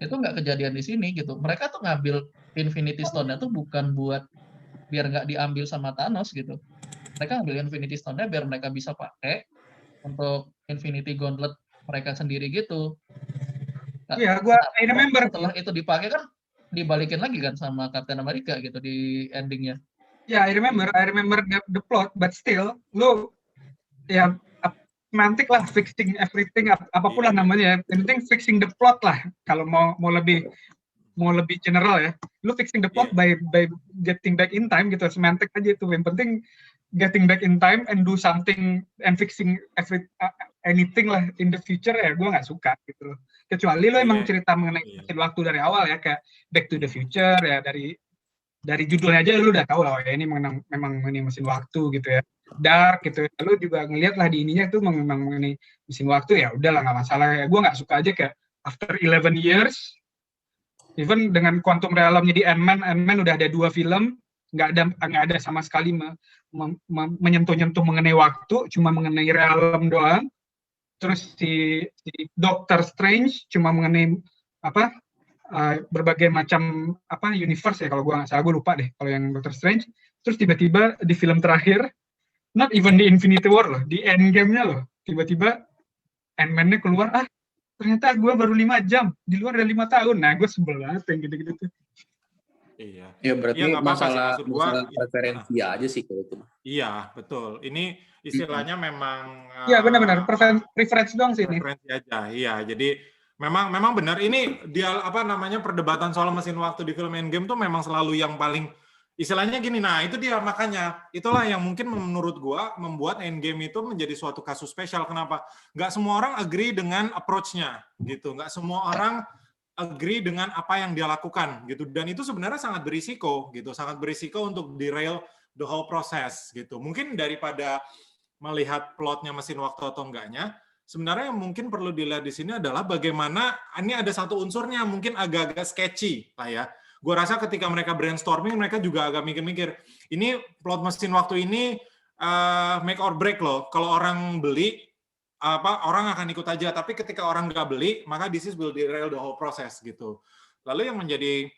Itu nggak kejadian di sini gitu. Mereka tuh ngambil Infinity Stone-nya tuh bukan buat biar nggak diambil sama Thanos gitu. Mereka ngambil Infinity Stone-nya biar mereka bisa pakai untuk Infinity Gauntlet mereka sendiri gitu. Iya, I remember. Setelah itu dipakai kan dibalikin lagi kan sama Captain America gitu di endingnya. Ya, I remember the plot, but still, lu ya semantik lah, fixing everything, apapun lah namanya. Yang penting fixing the plot lah. Kalau mau lebih general ya, lu fixing the plot by getting back in time gitu, semantik aja itu. Yang penting getting back in time and do something and fixing anything lah in the future ya, gue nggak suka gitu loh. Kecuali lo emang cerita mengenai mesin waktu dari awal ya, kayak Back to the Future ya, dari judulnya aja lu udah tahu lah ya ini memang ini mesin waktu gitu ya. Dark gitu ya. Lu juga ngeliat lah di ininya tuh memang ini mesin waktu ya, udahlah nggak masalah ya. Gue nggak suka aja kayak after 11 years, even dengan Quantum Realm di Ant-Man udah ada 2 film, nggak ada sama sekali menyentuh-nyentuh mengenai waktu, cuma mengenai realm doang. Terus si Doctor Strange cuma mengenai berbagai macam universe ya, kalau gue nggak salah, gue lupa deh kalau yang Doctor Strange. Terus tiba-tiba di film terakhir, not even di Infinity War loh, di Endgame-nya loh, tiba-tiba Ant-Man-nya keluar, ternyata gue baru 5 jam, di luar ada 5 tahun. Nah, gue sebel banget yang gitu-gitu tuh. Iya. Ya berarti masalah preferensi aja sih kalau itu. Iya, betul. Ini istilahnya memang iya, benar-benar preferensi doang sih ini. Preferensi aja. Iya, jadi memang benar ini dia perdebatan soal mesin waktu di film Endgame tuh memang selalu yang paling istilahnya gini. Nah, itu dia, makanya itulah yang mungkin menurut gua membuat Endgame itu menjadi suatu kasus spesial. Kenapa? Nggak semua orang agree dengan approach-nya gitu. Nggak semua orang agree dengan apa yang dia lakukan gitu, dan itu sebenarnya sangat berisiko untuk derail the whole process gitu. Mungkin daripada melihat plotnya mesin waktu atau enggaknya, sebenarnya yang mungkin perlu dilihat di sini adalah bagaimana ini ada satu unsurnya mungkin agak-agak sketchy lah ya. Gue rasa ketika mereka brainstorming, mereka juga agak mikir-mikir, ini plot mesin waktu ini make or break loh. Kalau orang beli, orang akan ikut aja, tapi ketika orang nggak beli, maka this will derail the whole process gitu. Lalu yang menjadi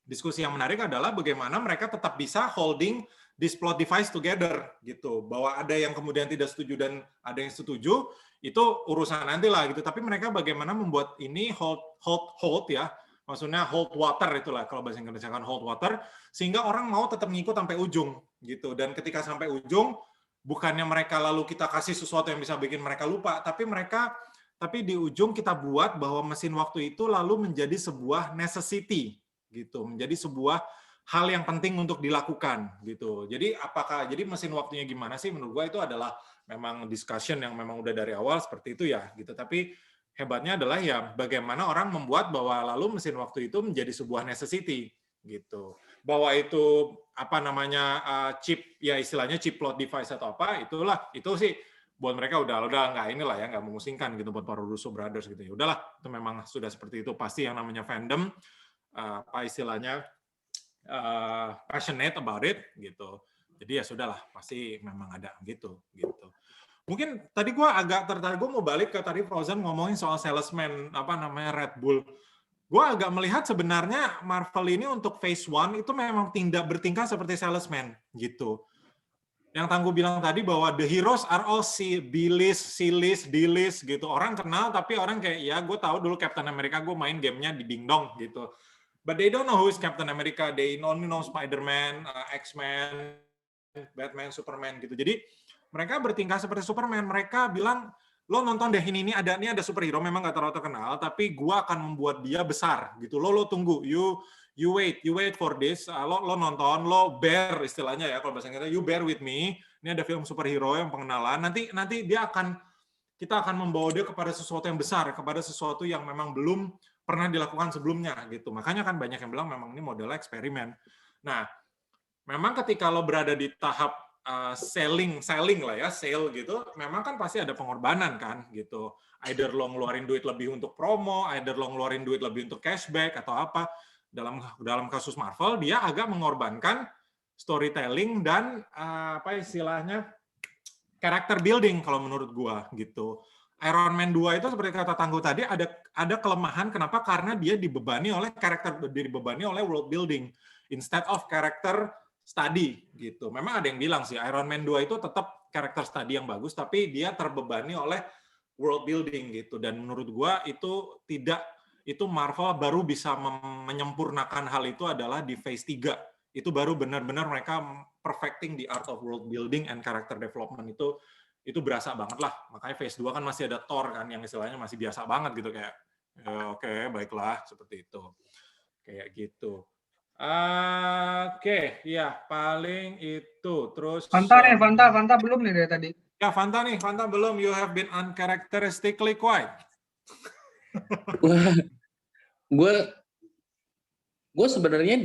diskusi yang menarik adalah bagaimana mereka tetap bisa holding this plot device together gitu. Bahwa ada yang kemudian tidak setuju dan ada yang setuju, itu urusan nanti lah gitu. Tapi mereka bagaimana membuat ini hold ya, maksudnya hold water itulah kalau bahasa Inggrisnya kan hold water, sehingga orang mau tetap ngikut sampai ujung gitu. Dan ketika sampai ujung, bukannya mereka lalu kita kasih sesuatu yang bisa bikin mereka lupa, tapi di ujung kita buat bahwa mesin waktu itu lalu menjadi sebuah necessity gitu, menjadi sebuah hal yang penting untuk dilakukan gitu. Jadi mesin waktunya gimana sih? Menurut gua itu adalah memang discussion yang memang udah dari awal seperti itu ya gitu. Tapi hebatnya adalah ya bagaimana orang membuat bahwa lalu mesin waktu itu menjadi sebuah necessity gitu. Bahwa itu chip ya istilahnya chip plot device atau apa, itu sih buat mereka udah nggak nggak memusingkan gitu buat para Russo Brothers gitu ya. Udahlah, itu memang sudah seperti itu. Pasti yang namanya fandom istilahnya passionate about it gitu. Jadi ya sudahlah, pasti memang ada gitu. Mungkin tadi gue agak tertarik, gue mau balik ke tadi Frozen ngomongin soal salesman Red Bull. Gue agak melihat sebenarnya Marvel ini untuk phase 1 itu memang bertingkah seperti salesman gitu. Yang Tangguh bilang tadi bahwa the heroes are all B-list, C-list, D-list gitu. Orang kenal tapi orang kayak ya gue tahu dulu Captain America, gue main gamenya di Ding Dong gitu. But they don't know who is Captain America. They only know Spider-Man, X-Men, Batman, Superman gitu. Jadi mereka bertingkah seperti Superman. Mereka bilang, lo nonton deh ini ada superhero memang nggak terlalu terkenal, tapi gua akan membuat dia besar gitu. Lo tunggu, you wait for this. Lo nonton, lo bear istilahnya ya kalau bahasa Inggrisnya, you bear with me. Ini ada film superhero yang pengenalan. Nanti kita akan membawa dia kepada sesuatu yang besar, kepada sesuatu yang memang belum pernah dilakukan sebelumnya gitu. Makanya kan banyak yang bilang memang ini modelnya eksperimen. Nah, memang ketika lo berada di tahap selling lah ya, sale gitu, memang kan pasti ada pengorbanan kan gitu. Either lo ngeluarin duit lebih untuk promo, either lo ngeluarin duit lebih untuk cashback atau apa. Dalam kasus Marvel dia agak mengorbankan storytelling dan istilahnya character building kalau menurut gua gitu. Iron Man 2 itu seperti kata Tangguh tadi ada kelemahan, kenapa? Karena dia dibebani oleh world building instead of character study gitu. Memang ada yang bilang sih Iron Man 2 itu tetap karakter study yang bagus, tapi dia terbebani oleh world building gitu. Dan menurut gua itu Marvel baru bisa menyempurnakan hal itu adalah di Phase 3. Itu baru benar-benar mereka perfecting the art of world building and character development itu berasa banget lah. Makanya Phase 2 kan masih ada Thor kan yang istilahnya masih biasa banget gitu kayak oke, baiklah seperti itu. Kayak gitu. Oke, ya paling itu. Terus Fanta belum nih dari tadi. Ya, Fanta belum. You have been uncharacteristically quiet. Gue sebenarnya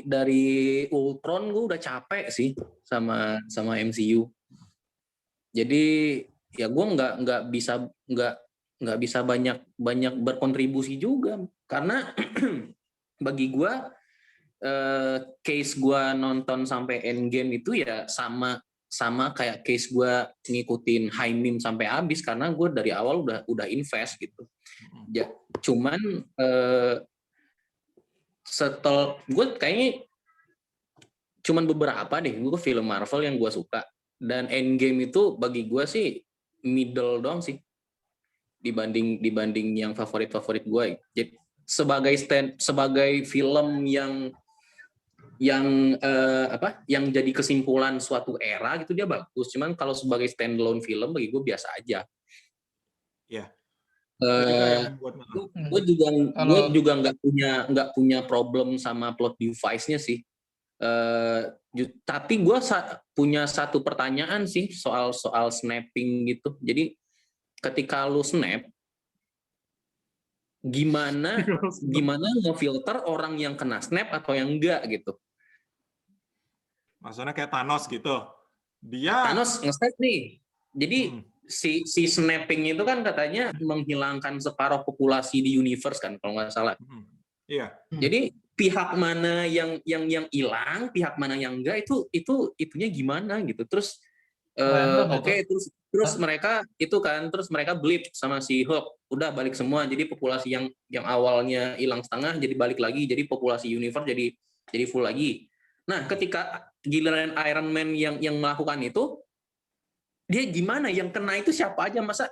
dari Ultron gue udah capek sih sama MCU. Jadi ya gue nggak bisa banyak berkontribusi juga karena bagi gue case gue nonton sampai Endgame itu ya sama kayak case gue ngikutin High Meme sampai habis karena gue dari awal udah invest gitu. Ya, cuman setelah gue kayaknya cuman beberapa deh gue film Marvel yang gue suka dan Endgame itu bagi gue sih middle doang sih dibanding yang favorit gue. Jadi sebagai film yang jadi kesimpulan suatu era gitu dia bagus. Cuman kalau sebagai standalone film bagi gue biasa aja. Ya. Gue juga nggak punya problem sama plot device-nya sih. Tapi gue punya satu pertanyaan sih soal snapping gitu. Jadi ketika lu snap, gimana ngefilter orang yang kena snap atau yang enggak gitu? Maksudnya kayak Thanos gitu. Thanos nge-snap nih. Jadi si snapping itu kan katanya menghilangkan separuh populasi di universe kan kalau nggak salah. Iya. Jadi pihak mana yang hilang, pihak mana yang enggak itunya gimana gitu. Terus terus mereka blip sama si Hulk. Udah balik semua. Jadi populasi yang awalnya hilang setengah jadi balik lagi. Jadi populasi universe jadi full lagi. Nah, ketika giliran Iron Man yang melakukan itu, dia gimana? Yang kena itu siapa aja? Masa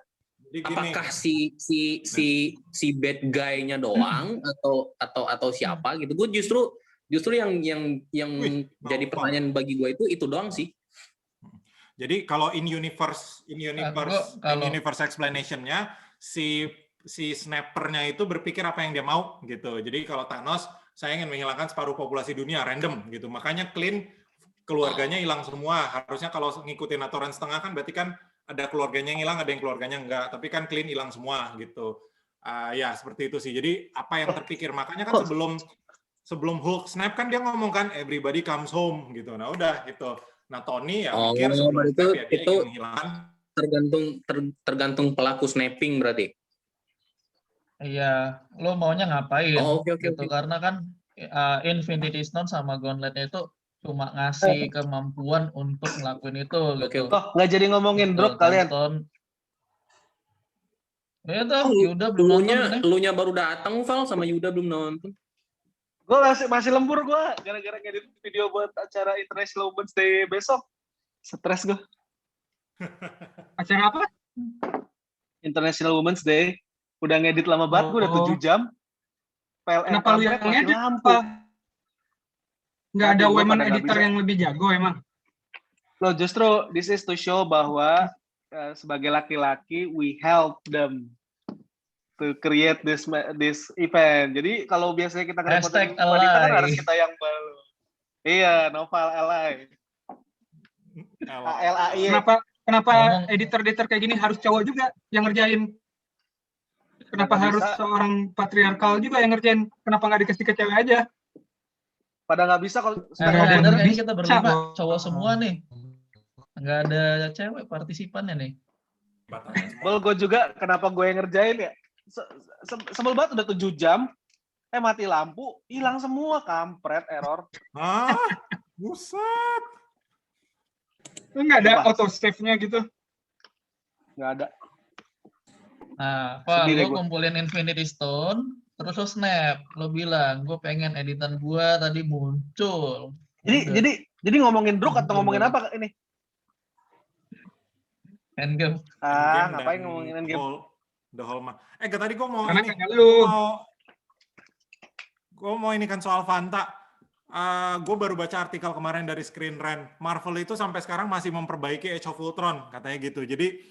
apakah si bad guy-nya doang atau siapa gitu? Gue justru yang jadi pertanyaan bagi gue itu doang sih. Jadi kalau in universe explanation-nya si snapper-nya itu berpikir apa yang dia mau gitu. Jadi kalau Thanos, saya ingin menghilangkan separuh populasi dunia random gitu. Makanya Clint keluarganya hilang semua. Harusnya kalau ngikutin aturan setengah kan berarti kan ada keluarganya yang hilang, ada yang keluarganya enggak. Tapi kan Clint hilang semua gitu. Ya seperti itu sih. Jadi apa yang terpikir? Makanya kan sebelum Hulk snap kan dia ngomong kan everybody comes home gitu. Nah udah gitu. Nah Tony ya mikir sebelum snap ya dia ingin menghilangkan. Tergantung pelaku snapping berarti. Iya, lo maunya ngapain? Okay. Karena kan Infinity Stone sama Gauntlet-nya itu cuma ngasih kemampuan untuk ngelakuin itu gitu. Nggak jadi ngomongin drop kalian. Ya tuh, Yuda belum nonton. Elunya baru datang, Val, sama Yuda belum nonton. Gue masih lembur gue, gara-gara ngedit video buat acara International Women's Day besok. Stres gue. Acara apa? International Women's Day. Udah ngedit lama banget, gue udah 7 jam. Kenapa lu yang ngedit? Nggak ada women editor yang lebih jago emang? Loh justru this is to show bahwa sebagai laki-laki we help them to create this event. Jadi kalau biasanya kita ngerepotin wanita kan harus kita yang baru. Iya, Novel Ally. ALAI. Kenapa editor-editor kayak gini harus cowok juga yang ngerjain? Kenapa harus seorang patriarkal juga yang ngerjain? Kenapa nggak dikasih ke cewek aja? Pada nggak bisa kalau bener nih kita berlima cowok semua nih. Nggak ada cewek partisipannya nih. Bol gue juga kenapa gue yang ngerjain ya? Sebel banget udah 7 jam. Mati lampu, hilang semua, kampret, error. Buset. Nggak ada auto save-nya gitu? Nggak ada. Nah, Pak, lo kumpulin Infinity Stone, terus lo snap, lo bilang, gue pengen editan gue tadi muncul. Jadi ngomongin Druk atau ngomongin apa ini? Endgame. Ngapain ngomongin Endgame? The whole tadi gue mau Karena ini. kayak lu. Gue mau ini kan soal Fanta. Gue baru baca artikel kemarin dari Screen Rant. Marvel itu sampai sekarang masih memperbaiki Age of Ultron, katanya gitu. Jadi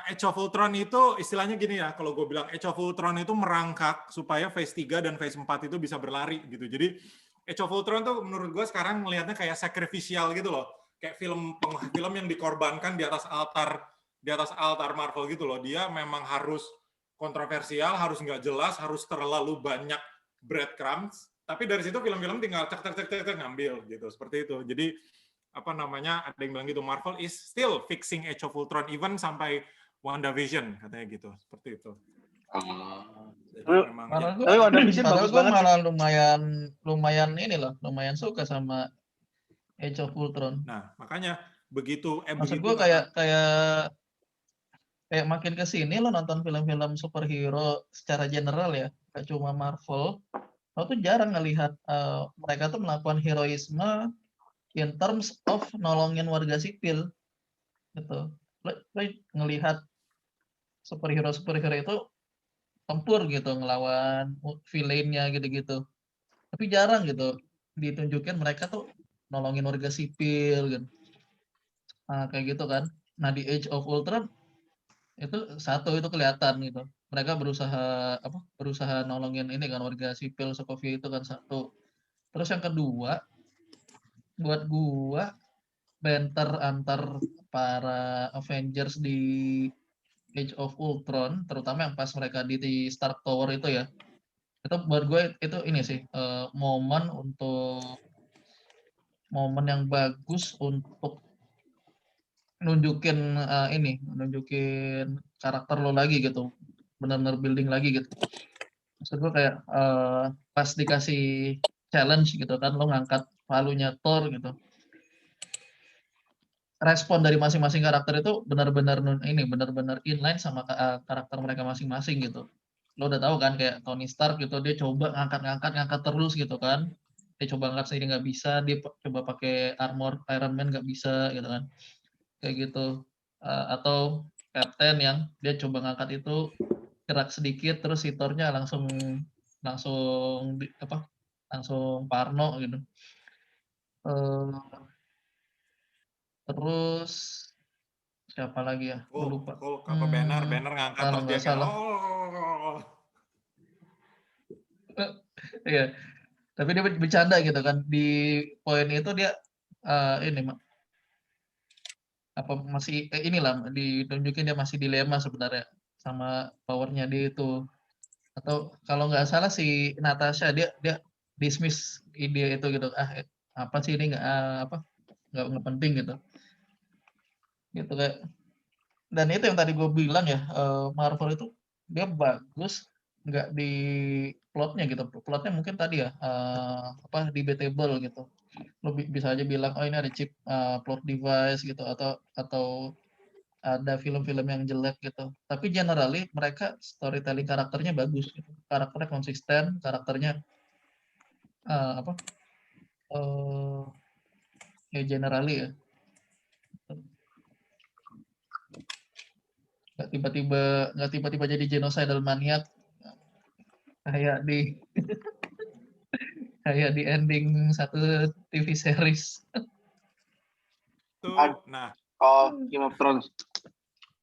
Age of Ultron itu istilahnya gini ya, kalau gue bilang Age of Ultron itu merangkak supaya Phase 3 dan Phase 4 itu bisa berlari gitu. Jadi Age of Ultron tuh menurut gue sekarang melihatnya kayak sacrificial gitu loh. Kayak film yang dikorbankan di atas altar Marvel gitu loh. Dia memang harus kontroversial, harus nggak jelas, harus terlalu banyak breadcrumbs. Tapi dari situ film-film tinggal cek ngambil gitu, seperti itu. Jadi ada yang bilang gitu, Marvel is still fixing Age of Ultron even sampai WandaVision, katanya gitu, seperti itu. Tapi WandaVision bagus banget malah lumayan suka sama Age of Ultron. Nah, makanya begitu maksud gue kayak makin ke sini lo nonton film-film superhero secara general ya, gak cuma Marvel, lo tuh jarang ngelihat mereka tuh melakukan heroisme in terms of nolongin warga sipil gitu. Lo ngelihat superhero itu tempur gitu ngelawan villainnya gitu-gitu, tapi jarang gitu ditunjukin mereka tuh nolongin warga sipil gitu. Nah, kayak gitu kan. Nah, di Age of Ultron itu kelihatan gitu. Mereka berusaha nolongin ini kan warga sipil Sokovia itu kan satu. Terus yang kedua, buat gua banter antar para Avengers di Age of Ultron, terutama yang pas mereka di Stark Tower itu ya. Itu buat gue itu ini sih momen yang bagus untuk nunjukin karakter lo lagi gitu, benar-benar building lagi gitu. Maksud gue kayak pas dikasih challenge gitu kan, lo ngangkat palunya Thor gitu, respon dari masing-masing karakter itu benar-benar inline sama karakter mereka masing-masing gitu. Lo udah tahu kan kayak Tony Stark gitu, dia coba ngangkat terus gitu kan, dia coba angkat sendiri nggak bisa, dia coba pakai armor Iron Man nggak bisa gitu kan, kayak gitu. Atau Captain yang dia coba ngangkat itu gerak sedikit terus si Thor-nya langsung parno gitu. Terus siapa lagi ya? Gue lupa. Banner ngangkat terus dia kayak Iya. Tapi dia bercanda gitu kan. Di poin itu dia ditunjukin dia masih dilema sebenarnya sama powernya dia itu. Atau kalau nggak salah si Natasha dia dismiss ide itu gitu. Apa sih ini nggak penting gitu kayak. Dan itu yang tadi gue bilang ya, Marvel itu dia bagus nggak di plotnya gitu. Plotnya mungkin tadi ya debatable gitu. Lo bisa aja bilang oh ini ada cheap plot device gitu, atau ada film-film yang jelek gitu. Tapi generally mereka storytelling karakternya bagus gitu. Karakternya konsisten, karakternya ya generally ya. Nggak tiba-tiba jadi genocidal maniac kayak di ending satu TV series. Game of Thrones.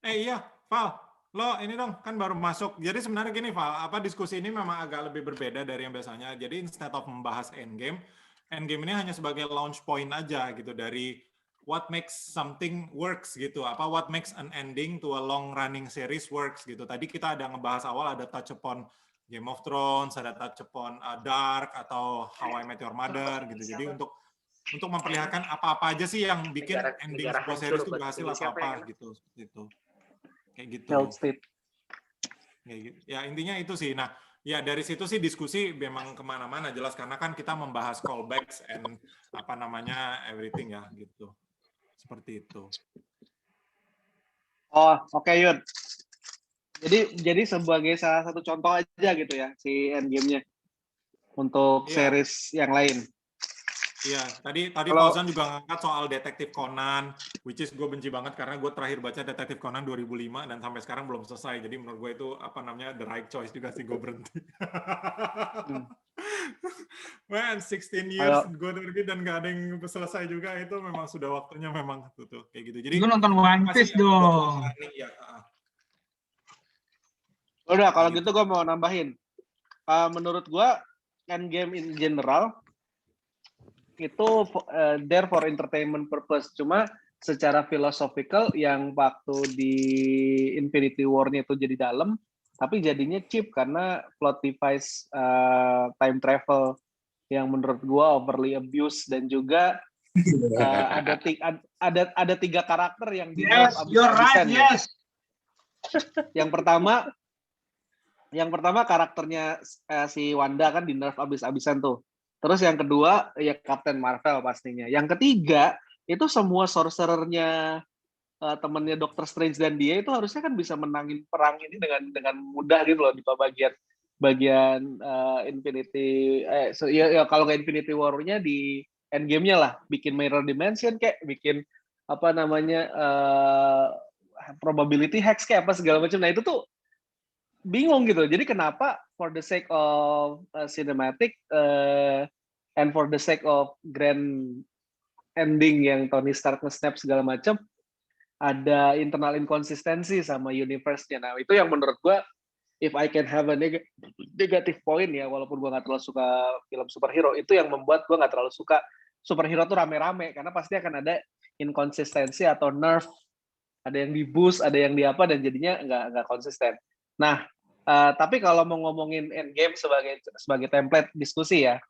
Iya, Val, lo ini dong kan baru masuk. Jadi sebenarnya gini, Val, diskusi ini memang agak lebih berbeda dari yang biasanya. Jadi instead of membahas Endgame ini hanya sebagai launch point aja gitu dari what makes something works gitu. What makes an ending to a long running series works gitu. Tadi kita ada ngebahas awal ada touch upon Game of Thrones, ada touch upon Dark atau How I Met Your Mother gitu. Jadi untuk memperlihatkan apa-apa aja sih yang bikin ending sebuah series itu berhasil apa gitu. Kayak gitu. Ya intinya itu sih. Nah, ya dari situ sih diskusi memang kemana-mana jelas karena kan kita membahas callbacks and everything ya gitu. Seperti itu. Oke, Yud. Jadi sebagai salah satu contoh aja gitu ya si Endgame-nya untuk series yang lain. Iya, tadi Fauzan juga ngangkat soal Detektif Conan, which is gue benci banget karena gue terakhir baca Detektif Conan 2005 dan sampai sekarang belum selesai. Jadi menurut gue itu the right choice juga sih gue berhenti. Man, 16 years gue terbit dan gak ada yang selesai juga, itu memang sudah waktunya memang tuh kayak gitu. Jadi gue nonton One Piece dong. Udah, kalau gitu gue mau nambahin. Menurut gue Endgame in general itu there for entertainment purpose. Cuma secara philosophical yang waktu di Infinity War-nya itu jadi dalam, tapi jadinya cheap karena plot device time travel yang menurut gua overly abuse, dan juga ada 3 karakter yang di abis-abisan. Yes. Yang pertama karakternya si Wanda kan di nerf abis-abisan tuh. Terus yang kedua ya Captain Marvel pastinya. Yang ketiga itu semua sorcerernya temennya Doctor Strange dan dia itu harusnya kan bisa menangin perang ini dengan mudah gitu loh di bagian Infinity kalau nggak Infinity War-nya di Endgame-nya lah, bikin mirror dimension kayak bikin probability hacks kayak apa segala macam. Nah itu tuh bingung gitu. Jadi kenapa for the sake of cinematic and for the sake of grand ending yang Tony Stark nge-snap segala macam, ada internal inconsistency sama universe-nya. Nah, itu yang menurut gua if I can have a negative point ya, walaupun gua nggak terlalu suka film superhero, itu yang membuat gua nggak terlalu suka superhero tuh rame-rame, karena pasti akan ada inkonsistensi atau nerf, ada yang di boost, ada yang di apa, dan jadinya nggak konsisten. Nah, tapi kalau mau ngomongin Endgame sebagai template diskusi ya,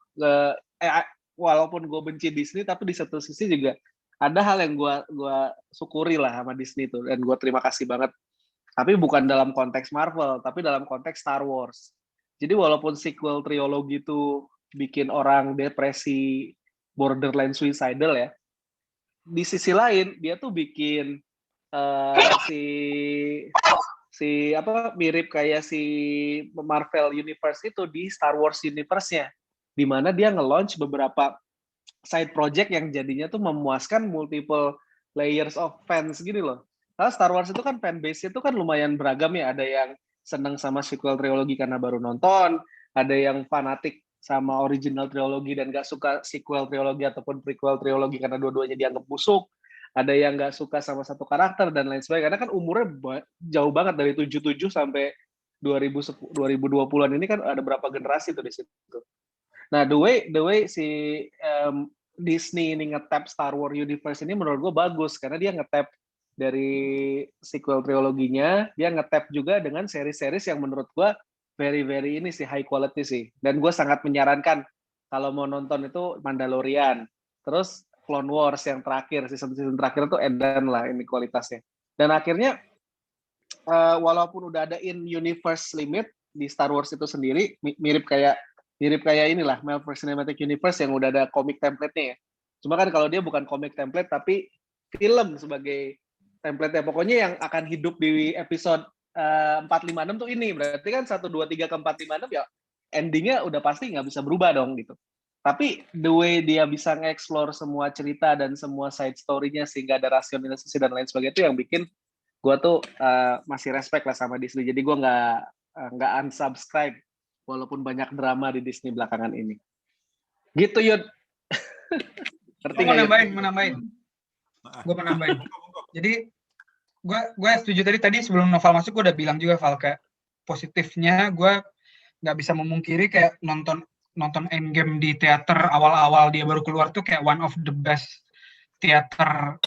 walaupun gue benci Disney, tapi di satu sisi juga ada hal yang gue syukuri lah sama Disney itu, dan gue terima kasih banget. Tapi bukan dalam konteks Marvel, tapi dalam konteks Star Wars. Jadi walaupun sequel trilogi itu bikin orang depresi, borderline suicidal ya, di sisi lain dia tuh bikin mirip kayak si Marvel Universe itu di Star Wars Universe-nya, di mana dia nge-launch beberapa side project yang jadinya tuh memuaskan multiple layers of fans gini loh. Karena Star Wars itu kan fanbase itu kan lumayan beragam ya, ada yang seneng sama sequel trilogi karena baru nonton, ada yang fanatik sama original trilogi dan gak suka sequel trilogi ataupun prequel trilogi karena dua-duanya dianggap busuk, ada yang gak suka sama satu karakter dan lain sebagainya, karena kan umurnya jauh banget dari 77 sampai 2020-an ini kan ada berapa generasi tuh di situ. Nah, the way si Disney ini nge-tap Star Wars Universe ini menurut gue bagus, karena dia nge-tap dari sequel triloginya, dia nge-tap juga dengan series-series yang menurut gue very ini sih high quality sih. Dan gue sangat menyarankan kalau mau nonton itu Mandalorian, terus Clone Wars yang terakhir, season terakhir itu edan lah ini kualitasnya. Dan akhirnya walaupun udah ada in-universe limit di Star Wars itu sendiri, mirip kayak inilah Marvel Cinematic Universe yang udah ada komik template-nya ya. Cuma kan kalau dia bukan komik template tapi film sebagai template-nya. Pokoknya yang akan hidup di episode 456 tuh ini. Berarti kan 1, 2, 3 ke 456 ya endingnya udah pasti nggak bisa berubah dong gitu. Tapi the way dia bisa nge-explore semua cerita dan semua side story-nya sehingga ada rasionalisasi dan lain sebagainya itu yang bikin gue tuh masih respect lah sama Disney. Jadi gue nggak unsubscribe walaupun banyak drama di Disney belakangan ini. Gitu Yud. Mau nambahin. Gue mau nambahin. Jadi gue setuju tadi sebelum Noval masuk gue udah bilang juga Val, kayak positifnya gue nggak bisa memungkiri kayak nonton Endgame di teater awal-awal dia baru keluar tuh kayak one of the best theater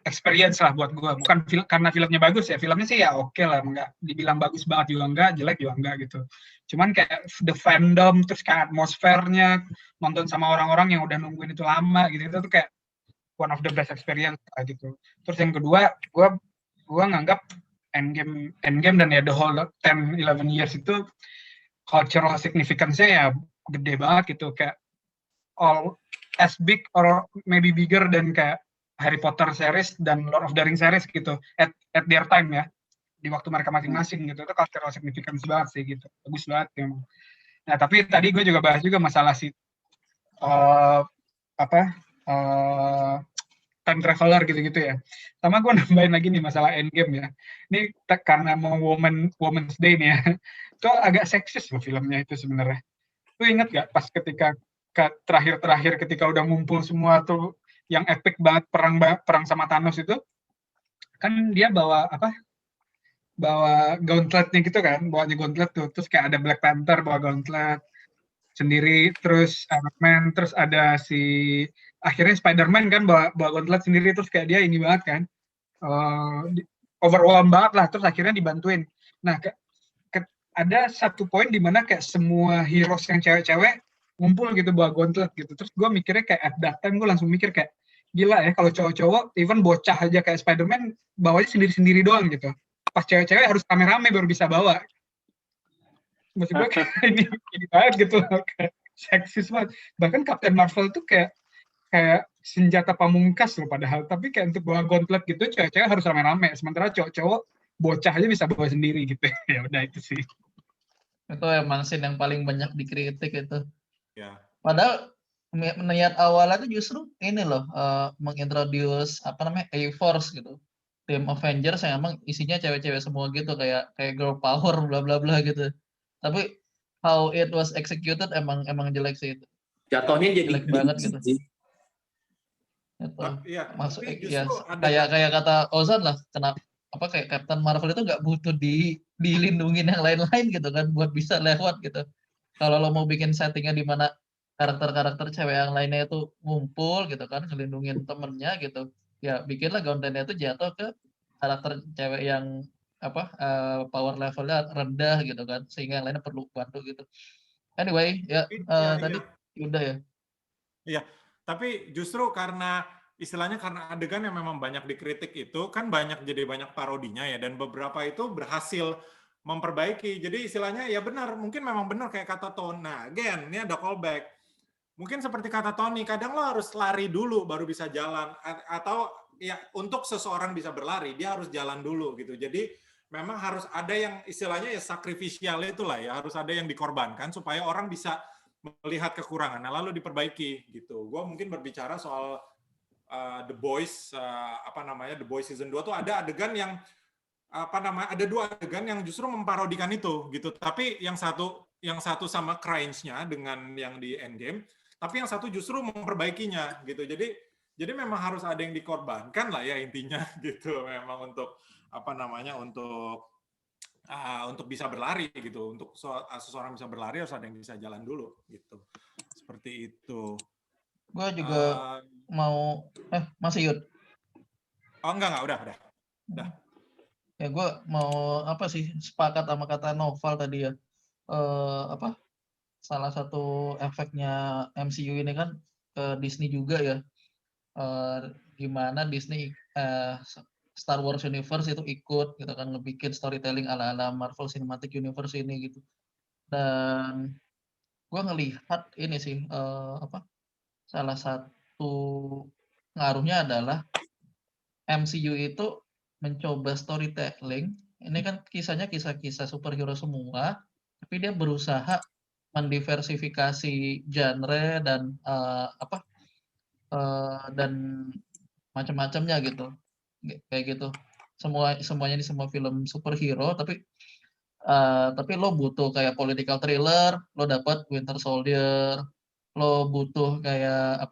experience lah buat gue. Bukan karena filmnya bagus ya, filmnya sih ya oke lah, nggak dibilang bagus banget juga enggak, jelek juga enggak gitu. Cuman kayak the fandom, terus kayak atmosfernya, nonton sama orang-orang yang udah nungguin itu lama gitu, itu tuh kayak one of the best experience gitu. Terus yang kedua, gue nganggap Endgame dan ya the whole 10-11 years itu cultural significance-nya ya gede banget gitu, kayak all as big or maybe bigger than kayak Harry Potter series dan Lord of the Rings series gitu at their time ya, di waktu mereka masing-masing gitu. Itu cultural significance banget sih gitu, bagus banget memang. Nah tapi tadi gue juga bahas juga masalah si time traveler gitu-gitu ya. Sama gue nambahin lagi nih masalah Endgame ya. Ini karena mau Women's Day nih ya. Itu agak seksis loh filmnya itu sebenarnya. Lu inget gak pas ketika terakhir-terakhir ketika udah ngumpul semua tuh yang epic banget perang sama Thanos itu, kan dia bawa gauntletnya gitu kan, bawanya gauntlet tuh, terus kayak ada Black Panther bawa gauntlet sendiri, terus Iron Man, terus ada akhirnya Spider-Man kan bawa gauntlet sendiri, terus kayak dia ini banget kan, overwhelmed banget lah, terus akhirnya dibantuin. Nah, ada satu poin di mana kayak semua heroes yang cewek-cewek ngumpul gitu bawa gauntlet gitu, terus gue mikirnya kayak at that time gue langsung mikir kayak gila ya kalau cowok-cowok even bocah aja kayak Spider-Man bawanya sendiri-sendiri doang gitu, pas cewek-cewek harus rame-rame baru bisa bawa. Maksud gue kayak ini banget gitu loh, kayak seksis banget. Bahkan Captain Marvel tuh kayak senjata pamungkas loh padahal, tapi kayak untuk bawa gauntlet gitu cewek-cewek harus rame-rame, sementara cowok-cowok bocah aja bisa bawa sendiri gitu. Ya udah itu sih. Itu emang scene yang paling banyak dikritik itu. Ya. Padahal niat awalnya tuh justru ini loh, mengintroduce A-Force gitu. Tim Avengers yang emang isinya cewek-cewek semua gitu, kayak girl power bla bla bla gitu. Tapi how it was executed emang jelek sih itu. Jatuhnya jadi jelek banget gitu. Itu. Ya, Masuk tapi ya justru kayak kata Ozan lah, kenapa kayak Captain Marvel itu nggak butuh dilindungin yang lain-lain gitu kan buat bisa lewat gitu. Kalau lo mau bikin settingnya di mana karakter-karakter cewek yang lainnya itu ngumpul gitu kan, ngelindungin temennya gitu, ya bikinlah gauntletnya itu jatuh ke karakter cewek yang power levelnya rendah gitu kan, sehingga yang lainnya perlu bantu gitu. Anyway ya, tadi udah ya. Iya, tapi justru karena istilahnya karena adegan yang memang banyak dikritik itu kan jadi banyak parodinya ya, dan beberapa itu berhasil memperbaiki. Jadi istilahnya ya benar, mungkin memang benar kayak kata Tony. Nah, again, ini ada callback. Mungkin seperti kata Tony, kadang lo harus lari dulu baru bisa jalan, atau ya untuk seseorang bisa berlari dia harus jalan dulu gitu. Jadi memang harus ada yang istilahnya ya sakrifisial itulah ya, harus ada yang dikorbankan supaya orang bisa melihat kekurangan, nah lalu diperbaiki gitu. Gue mungkin berbicara soal The Boys, The Boys season 2 tuh ada adegan yang ada 2 adegan yang justru memparodikan itu gitu. Tapi yang satu sama cringe-nya dengan yang di Endgame, tapi yang satu justru memperbaikinya gitu. Jadi memang harus ada yang dikorbankan lah ya intinya gitu. Memang untuk untuk bisa berlari gitu, untuk seseorang bisa berlari harus ada yang bisa jalan dulu gitu, seperti itu. Gue juga mau masih Yud? Oh enggak, udah. Ya gue mau sepakat sama kata Noval tadi ya. Salah satu efeknya MCU ini kan ke Disney juga ya. Gimana Disney Star Wars Universe itu ikut gitu kan, ngebikin storytelling ala-ala Marvel Cinematic Universe ini gitu. Dan gue ngelihat ini sih salah satu ngaruhnya adalah MCU itu mencoba storytelling. Ini kan kisahnya kisah-kisah superhero semua, tapi dia berusaha mendiversifikasi genre dan dan macam-macamnya gitu, kayak gitu. Semuanya di semua film superhero, tapi lo butuh kayak political thriller, lo dapat Winter Soldier. Lo butuh kayak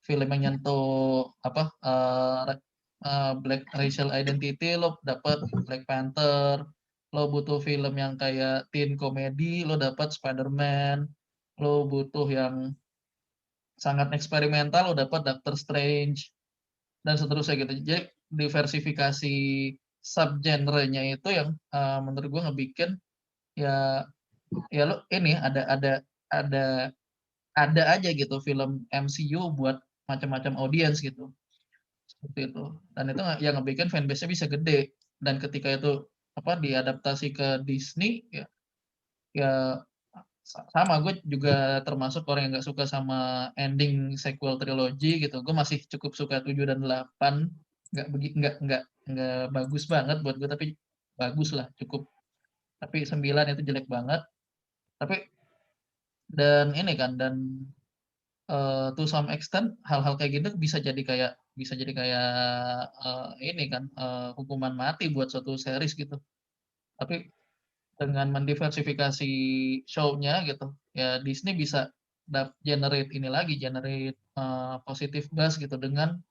film yang nyentuh black racial identity, lo dapat Black Panther. Lo butuh film yang kayak teen comedy, lo dapat Spider-Man. Lo butuh yang sangat eksperimental, lo dapat Doctor Strange, dan seterusnya gitu. Jadi diversifikasi subgenre-nya itu yang menurut gue ngebikin ya lo ini ada aja gitu film MCU buat macam-macam audiens gitu, seperti itu. Dan itu yang ngebikin fanbase-nya bisa gede. Dan ketika itu diadaptasi ke Disney ya sama, gue juga termasuk orang yang nggak suka sama ending sequel trilogy gitu. Gue masih cukup suka 7 dan 8. Nggak bagus banget buat gue, tapi bagus lah, cukup. Tapi 9 itu jelek banget. Tapi dan to some extent hal-hal kayak gitu bisa jadi kayak ini kan hukuman mati buat suatu series gitu. Tapi dengan mendiversifikasi show-nya gitu, ya Disney bisa generate positive buzz gitu dengan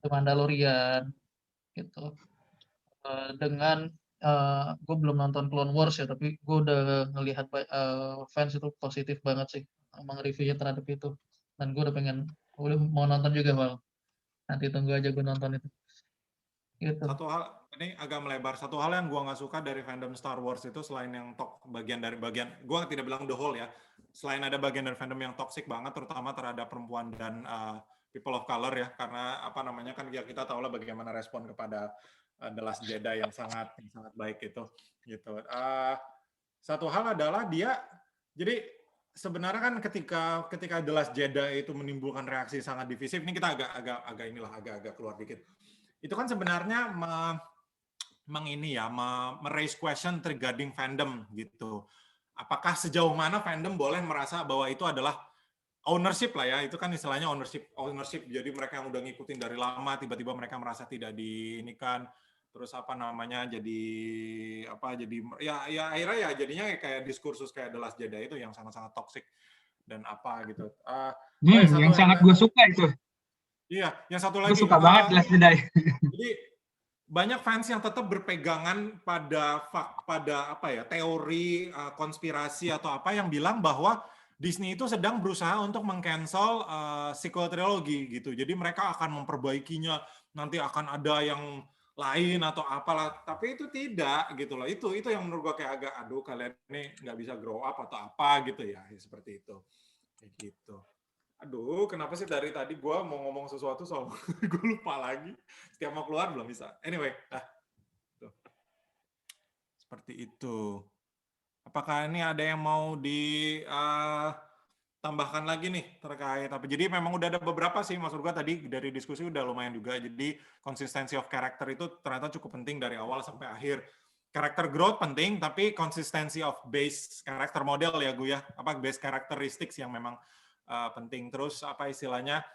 The Mandalorian gitu. Dengan gue belum nonton Clone Wars ya, tapi gue udah ngelihat fans itu positif banget sih meng-reviewnya terhadap itu, dan gue udah mau nonton juga Val. Nanti tunggu aja gue nonton itu. Gitu. Satu hal, ini agak melebar. Satu hal yang gue nggak suka dari fandom Star Wars itu selain yang bagian, gue tidak bilang the whole ya. Selain ada bagian dari fandom yang toxic banget, terutama terhadap perempuan dan people of color ya, karena apa namanya kan ya kita tahu lah bagaimana respon kepada The Last Jedi yang sangat baik itu. Gitu. Satu hal adalah jadi sebenarnya kan ketika The Last Jedi itu menimbulkan reaksi sangat divisif, ini kita agak keluar dikit. Itu kan sebenarnya raise question regarding fandom gitu. Apakah sejauh mana fandom boleh merasa bahwa itu adalah ownership lah ya, itu kan istilahnya ownership. Jadi mereka yang udah ngikutin dari lama tiba-tiba mereka merasa tidak diinikan, terus jadi akhirnya ya jadinya kayak diskursus kayak The Last Jedi itu yang sangat-sangat toxic dan apa gitu. Yang sangat gue suka itu. Iya, yang satu lagi. Gue suka banget The Last Jedi. Jadi banyak fans yang tetap berpegangan pada teori konspirasi atau apa yang bilang bahwa Disney itu sedang berusaha untuk meng-cancel sequel trilogi gitu. Jadi mereka akan memperbaikinya, nanti akan ada yang lain atau apalah. Tapi itu tidak gitu loh. Itu yang menurut gue kayak agak kalian ini nggak bisa grow up atau apa gitu ya, seperti itu. Kayak gitu. Aduh, kenapa sih dari tadi gue mau ngomong sesuatu soal gue lupa lagi. Setiap mau keluar belum bisa. Anyway, tuh. Seperti itu. Apakah ini ada yang mau ditambahkan lagi nih terkait apa? Jadi memang udah ada beberapa sih, maksud gue tadi dari diskusi udah lumayan juga. Jadi consistency of character itu ternyata cukup penting dari awal sampai akhir. Character growth penting, tapi consistency of base character model ya gue ya. Base characteristics yang memang penting. Terus apa istilahnya,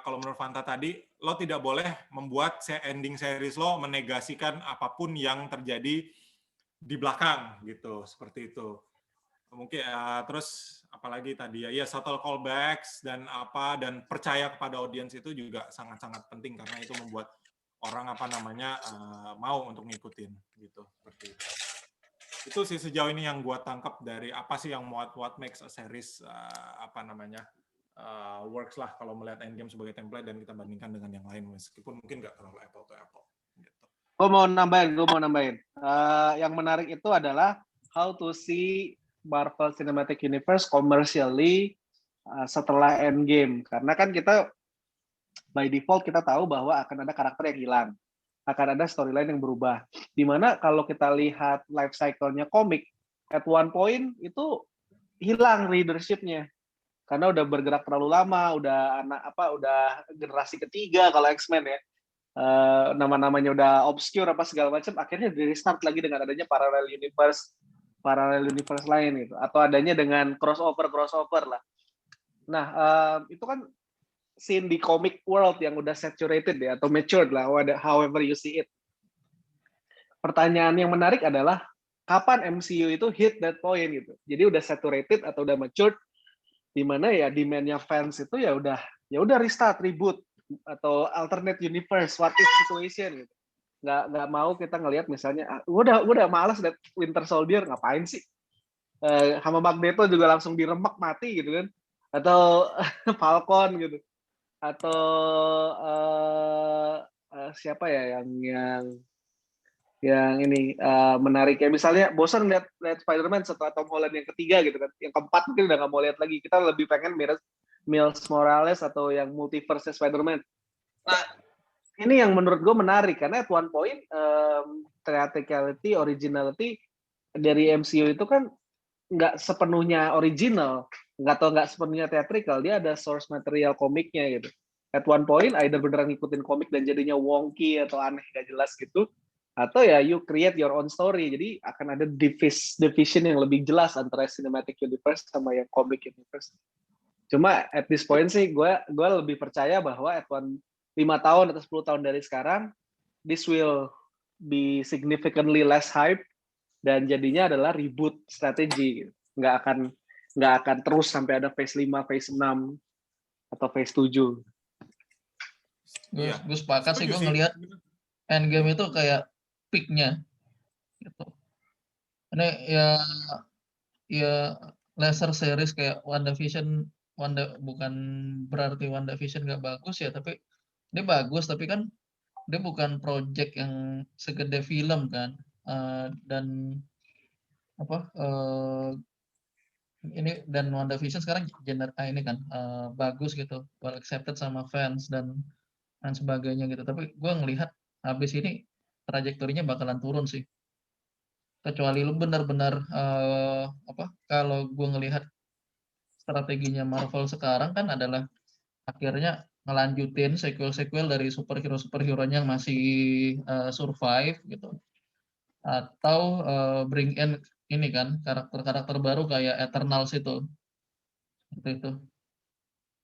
kalau menurut Fanta tadi, lo tidak boleh membuat ending series lo menegasikan apapun yang terjadi di belakang gitu, seperti itu. Mungkin terus apalagi tadi ya subtle callbacks dan percaya kepada audiens itu juga sangat-sangat penting karena itu membuat orang mau untuk ngikutin gitu, seperti itu. Itu sih sejauh ini yang gue tangkap dari apa sih yang what makes a series works lah kalau melihat Endgame sebagai template dan kita bandingkan dengan yang lain meskipun mungkin nggak terlalu apple to apple gitu. Gue mau nambahin. Yang menarik itu adalah how to see Marvel Cinematic Universe commercially setelah Endgame, karena kan kita by default kita tahu bahwa akan ada karakter yang hilang, akan ada storyline yang berubah. Dimana kalau kita lihat life cycle-nya komik, at one point itu hilang leadership-nya. Karena udah bergerak terlalu lama, udah generasi ketiga kalau X-Men ya. Nama-namanya udah obscure apa segala macam, akhirnya di restart lagi dengan adanya parallel universe lain gitu. Atau adanya dengan crossover lah. Nah, itu kan scene di comic world yang udah saturated ya, atau matured lah, however you see it. Pertanyaan yang menarik adalah kapan MCU itu hit that point gitu. Jadi udah saturated atau udah matured, di mana ya demand-nya fans itu ya udah restart, reboot atau alternate universe, what if situation gitu. Nggak mau kita ngelihat misalnya, udah malas lihat Winter Soldier, ngapain sih? Sama Magneto juga langsung diremek mati gitu kan, atau Falcon gitu. Atau siapa ya yang ini menarik ya, misalnya bosan lihat Spider-Man setelah Tom Holland yang ketiga gitu kan, yang keempat mungkin udah nggak mau lihat lagi, kita lebih pengen Miles Morales atau yang multiverse Spider-Man. Nah, ini yang menurut gue menarik karena at one point theatricality, originality dari MCU itu kan nggak sepenuhnya original, nggak sepenuhnya theatrical, dia ada source material komiknya gitu. At one point either beneran ngikutin komik dan jadinya wonky atau aneh nggak jelas gitu, atau ya you create your own story. Jadi akan ada division yang lebih jelas antara cinematic universe sama yang comic universe. Cuma at this point sih gue lebih percaya bahwa F1 5 tahun atau 10 tahun dari sekarang this will be significantly less hype dan jadinya adalah reboot strategi. Nggak akan terus sampai ada phase 5, phase 6 atau phase 7. Gue sepakat sih, gue ngelihat Endgame itu kayak peak-nya gitu. Ini ya lesser series kayak WandaVision, bukan berarti WandaVision nggak bagus ya, tapi dia bagus, tapi kan dia bukan project yang segede film kan. Dan ini dan WandaVision sekarang ini kan bagus gitu, well accepted sama fans dan sebagainya gitu. Tapi gue ngelihat habis ini trajektorinya bakalan turun sih. Kecuali lu benar-benar kalau gue ngelihat strateginya Marvel sekarang kan adalah akhirnya ngelanjutin sequel dari superhero-nya yang masih survive gitu, atau bring in ini kan karakter-karakter baru kayak Eternals itu.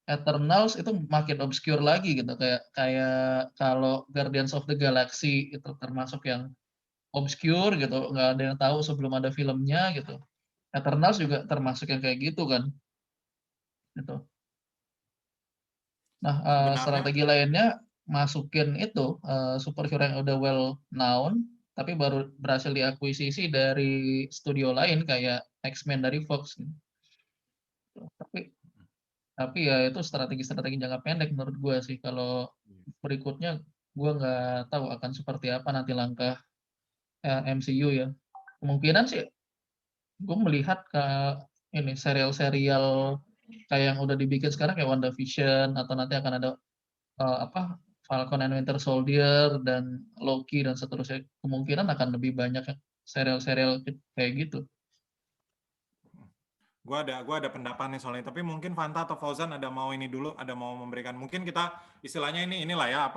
Eternals itu makin obscure lagi gitu, kayak kalau Guardians of the Galaxy itu termasuk yang obscure gitu, nggak ada yang tahu sebelum ada filmnya gitu. Eternals juga termasuk yang kayak gitu kan. Gitu. Nah, strategi lainnya masukin itu superhero yang udah well known, tapi baru berhasil diakuisisi dari studio lain kayak X-Men dari Fox. Gitu. Tapi ya itu strategi jangka pendek menurut gue sih. Kalau berikutnya gue nggak tahu akan seperti apa nanti langkah MCU ya. Kemungkinan sih gue melihat ke ini serial-serial kayak yang udah dibikin sekarang kayak WandaVision, atau nanti akan ada Falcon and Winter Soldier dan Loki dan seterusnya. Kemungkinan akan lebih banyak serial-serial kayak gitu. Gue ada pendapat nih soalnya, tapi mungkin Fanta atau Fauzan ada mau memberikan, mungkin kita istilahnya inilah ya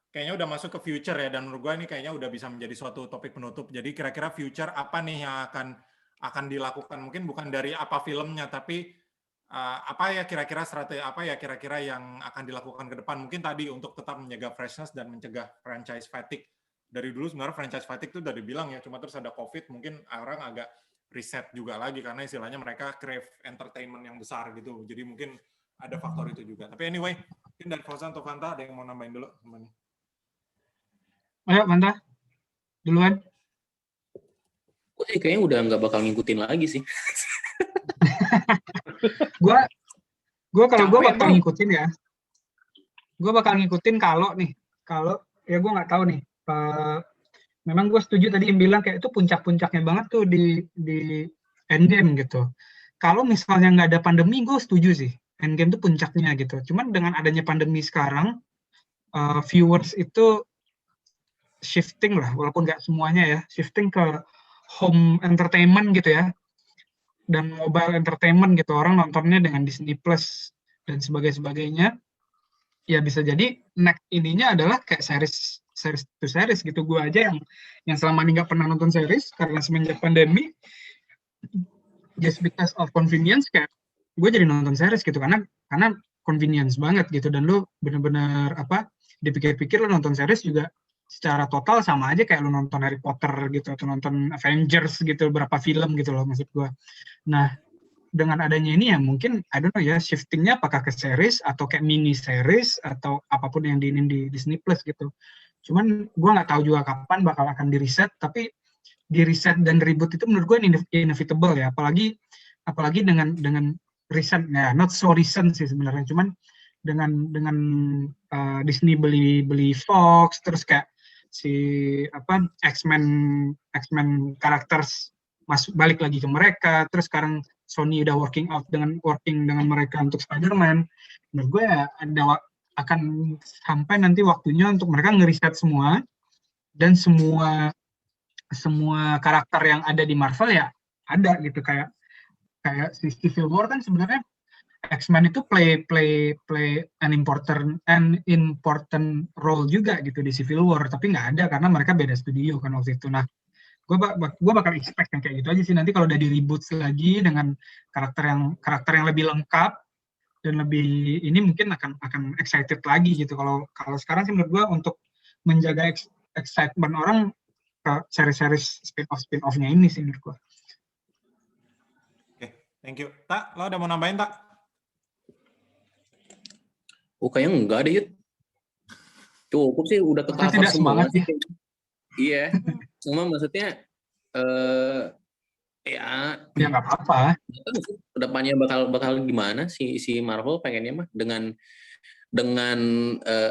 kayaknya udah masuk ke future ya, dan menurut gue ini kayaknya udah bisa menjadi suatu topik penutup. Jadi kira-kira future apa nih yang akan dilakukan, mungkin bukan dari apa filmnya, tapi apa ya kira-kira strategi kira-kira yang akan dilakukan ke depan. Mungkin tadi untuk tetap menjaga freshness dan mencegah franchise fatigue. Dari dulu sebenarnya franchise fatigue itu udah dibilang ya, cuma terus ada COVID, mungkin orang agak riset juga lagi karena istilahnya mereka crave entertainment yang besar gitu. Jadi mungkin ada faktor itu juga. Tapi anyway, mungkin dari Fauzan atau Fanta ada yang mau nambahin dulu teman-teman. Ayo Fanta, duluan. Gue kayaknya udah nggak bakal ngikutin lagi sih. Gue bakal ngikutin ya. Gue bakal ngikutin kalau ya gue nggak tahu nih. Memang gue setuju tadi yang bilang kayak itu puncak-puncaknya banget tuh di Endgame gitu. Kalau misalnya nggak ada pandemi, gue setuju sih. Endgame tuh puncaknya gitu. Cuman dengan adanya pandemi sekarang, viewers itu shifting lah, walaupun nggak semuanya ya, shifting ke home entertainment gitu ya, dan mobile entertainment gitu. Orang nontonnya dengan Disney Plus dan sebagainya. Ya bisa jadi next ininya adalah kayak series to series gitu. Gue aja yang selama ini nggak pernah nonton series karena semenjak pandemi, just because of convenience, kayak gue jadi nonton series gitu karena convenience banget gitu. Dan lu bener-bener dipikir-pikir lu nonton series juga secara total sama aja kayak lu nonton Harry Potter gitu atau nonton Avengers gitu, berapa film gitu loh maksud gue. Nah, dengan adanya ini ya mungkin I don't know ya, shiftingnya apakah ke series atau kayak mini series atau apapun yang diinin di Disney Plus gitu. Cuman gue nggak tahu juga kapan bakal akan di-reset, tapi di-reset dan reboot itu menurut gue inevitable ya, apalagi dengan recent ya, not so recent sih sebenarnya, cuman dengan Disney beli Fox, terus kayak si X-Men characters masuk balik lagi ke mereka, terus sekarang Sony udah working dengan mereka untuk Spider-Man. Menurut gue ya akan sampai nanti waktunya untuk mereka ngeriset semua, dan semua karakter yang ada di Marvel ya ada gitu, kayak si Civil War kan sebenarnya X-Men itu play an important role juga gitu di Civil War, tapi nggak ada karena mereka beda studio kan waktu itu. Nah, gue bakal expect yang kayak gitu aja sih. Nanti kalau udah di reboot lagi dengan karakter yang lebih lengkap dan lebih ini, mungkin akan excited lagi gitu. Kalau sekarang sih menurut gue untuk menjaga excitement orang ke seri-seri spin-off-nya ini sih menurut gue. Oke, thank you. Tak, lo udah mau nambahin, Tak? Kayaknya enggak deh, Yud. Cukup sih, udah ke-cover semua sih. Iya, cuma maksudnya ya nggak apa-apa. Kedepannya bakal gimana si Marvel pengennya mah dengan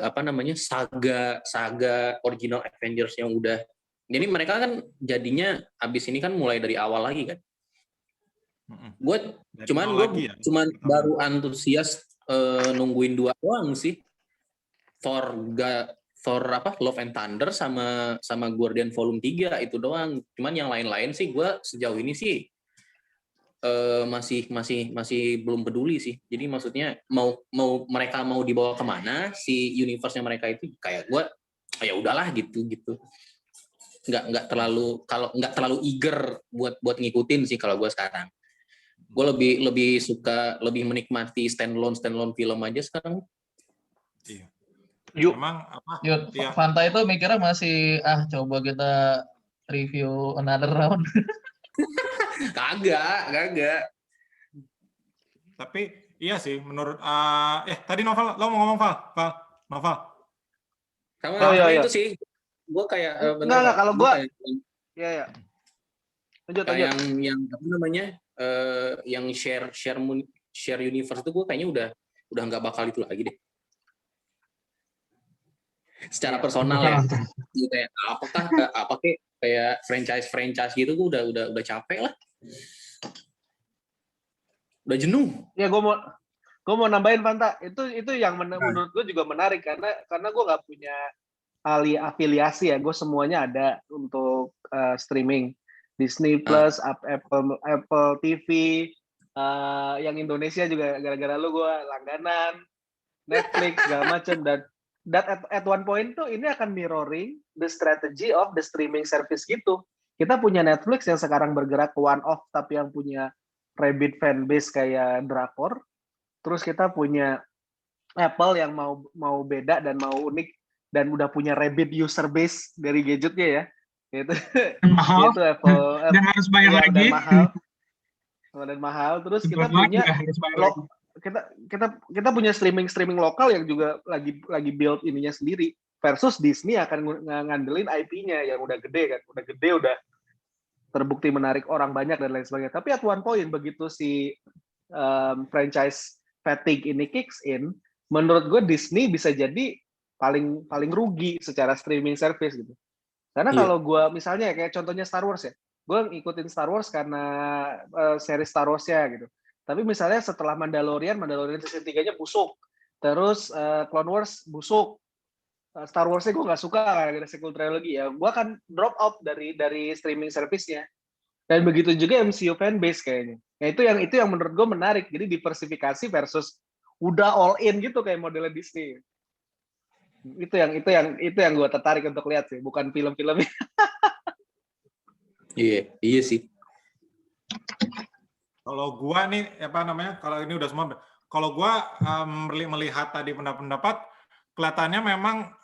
apa namanya saga original Avengers yang udah, jadi mereka kan jadinya abis ini kan mulai dari awal lagi kan. Gue cuman baru antusias nungguin 2 doang sih, Thor apa Love and Thunder sama Guardian Volume 3 itu doang. Cuman yang lain-lain sih gue sejauh ini sih masih belum peduli sih. Jadi maksudnya mau mereka mau dibawa kemana si universe-nya mereka itu, kayak gue ya udahlah gitu. Nggak terlalu eager buat ngikutin sih kalau gue sekarang. Gue lebih suka menikmati standalone film aja sekarang. Iya. Memang apa? Ya. Fanta itu mikirnya masih coba kita review another round. Kagak. Tapi iya sih menurut tadi Novel, lo mau ngomong Novel. Sama itu sih. Gue kayak enggak kalau gue ya. Lanjut. Yang apa namanya? Yang share universe itu gue kayaknya udah nggak bakal itu lagi deh. Secara personal ya, kayak kayak franchise gitu, gue udah capek lah, udah jenuh. Ya gue mau nambahin Fanta, itu yang menurut gue juga menarik karena gue nggak punya afiliasi ya, gue semuanya ada untuk streaming, Disney Plus, Apple TV, yang Indonesia juga gara-gara lu gue langganan, Netflix segala macam, dan at one point tuh ini akan mirroring the strategy of the streaming service gitu. Kita punya Netflix yang sekarang bergerak ke one off tapi yang punya rabid fanbase kayak drakor. Terus kita punya Apple yang mau beda dan mau unik dan udah punya rabid user base dari gadgetnya ya. Itu Apple dan harus bayar lagi. Dan mahal. Terus kita punya kita punya streaming lokal yang juga lagi build ininya sendiri, versus Disney akan ngandelin IP-nya yang udah gede, udah terbukti menarik orang banyak dan lain sebagainya. Tapi at one point begitu si franchise fatigue ini kicks in, menurut gue Disney bisa jadi paling rugi secara streaming service gitu. Karena kalau gue misalnya kayak contohnya Star Wars ya, gue ngikutin Star Wars karena seri Star Wars-nya gitu. Tapi misalnya setelah Mandalorian season 3-nya busuk. Terus Clone Wars busuk. Star Wars-nya gue nggak suka gara-gara sequel trilogy ya. Gue akan drop out dari streaming service-nya. Dan begitu juga MCU fanbase kayaknya. Nah, itu yang menurut gue menarik. Jadi diversifikasi versus udah all in gitu kayak modelnya Disney. Itu yang gue tertarik untuk lihat sih, bukan film-filmnya. Iya sih. Kalau gua nih kalau ini udah semua, kalau gua melihat tadi pendapat kelihatannya memang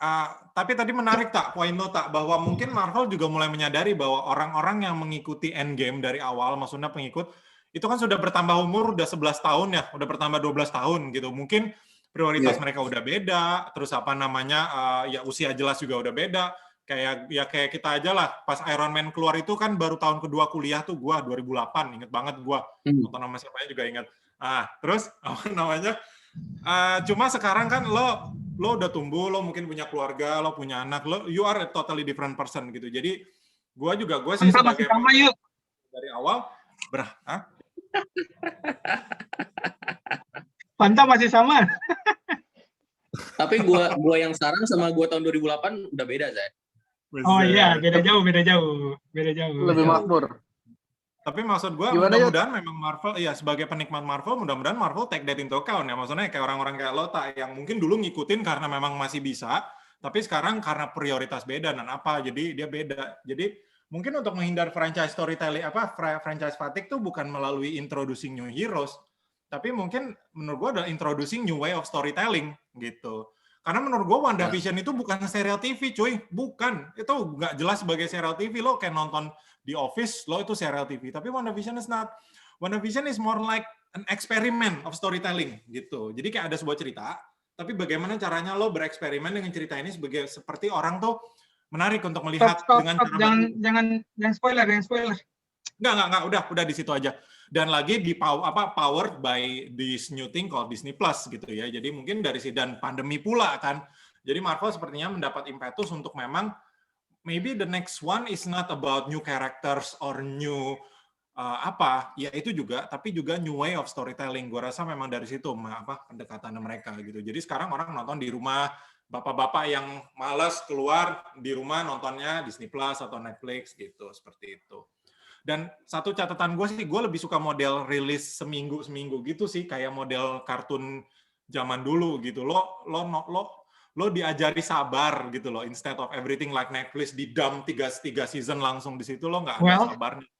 tapi tadi menarik poin lo bahwa mungkin Marvel juga mulai menyadari bahwa orang-orang yang mengikuti Endgame dari awal, maksudnya pengikut itu kan sudah bertambah umur, udah 11 tahun ya, udah bertambah 12 tahun gitu. Mungkin prioritas mereka udah beda, terus ya usia jelas juga udah beda. Kayak kita aja lah, pas Iron Man keluar itu kan baru tahun kedua kuliah tuh gua 2008, inget banget gua. Nonton nama siapanya juga inget. Terus cuma sekarang kan lo udah tumbuh, lo mungkin punya keluarga, lo punya anak, you are a totally different person gitu. Jadi gue sih sebagai dari awal Fanta masih sama. Tapi gua yang sekarang sama gua tahun 2008 udah beda, Zay. Oh iya, beda jauh. Lebih makmur. Tapi maksud gue mudah-mudahan memang Marvel, ya sebagai penikmat Marvel, mudah-mudahan Marvel take that into account ya. Maksudnya kayak orang-orang kayak lo yang mungkin dulu ngikutin karena memang masih bisa, tapi sekarang karena prioritas beda dan jadi dia beda. Jadi mungkin untuk menghindar franchise storytelling franchise fatigue tuh bukan melalui introducing new heroes, tapi mungkin menurut gue adalah introducing new way of storytelling gitu. Karena menurut gue WandaVision itu bukan serial TV, cuy. Bukan. Itu nggak jelas sebagai serial TV. Lo kayak nonton The Office, lo itu serial TV. Tapi WandaVision is not. WandaVision is more like an experiment of storytelling gitu. Jadi kayak ada sebuah cerita, tapi bagaimana caranya lo bereksperimen dengan cerita ini seperti orang tuh menarik untuk melihat dengan cara jangan spoiler. Enggak, udah di situ aja. Dan lagi powered by this new thing called Disney Plus gitu ya. Jadi mungkin dari dan pandemi pula kan. Jadi Marvel sepertinya mendapat impetus untuk memang maybe the next one is not about new characters or new ya itu juga, tapi juga new way of storytelling. Gue rasa memang dari situ pendekatan mereka gitu. Jadi sekarang orang nonton di rumah, bapak-bapak yang malas keluar di rumah nontonnya Disney Plus atau Netflix gitu, seperti itu. Dan satu catatan gue sih, gue lebih suka model rilis seminggu gitu sih, kayak model kartun zaman dulu gitu. Lo diajari sabar gitu loh, instead of everything like Netflix di dump 3 season langsung di situ, lo nggak ada sabarnya.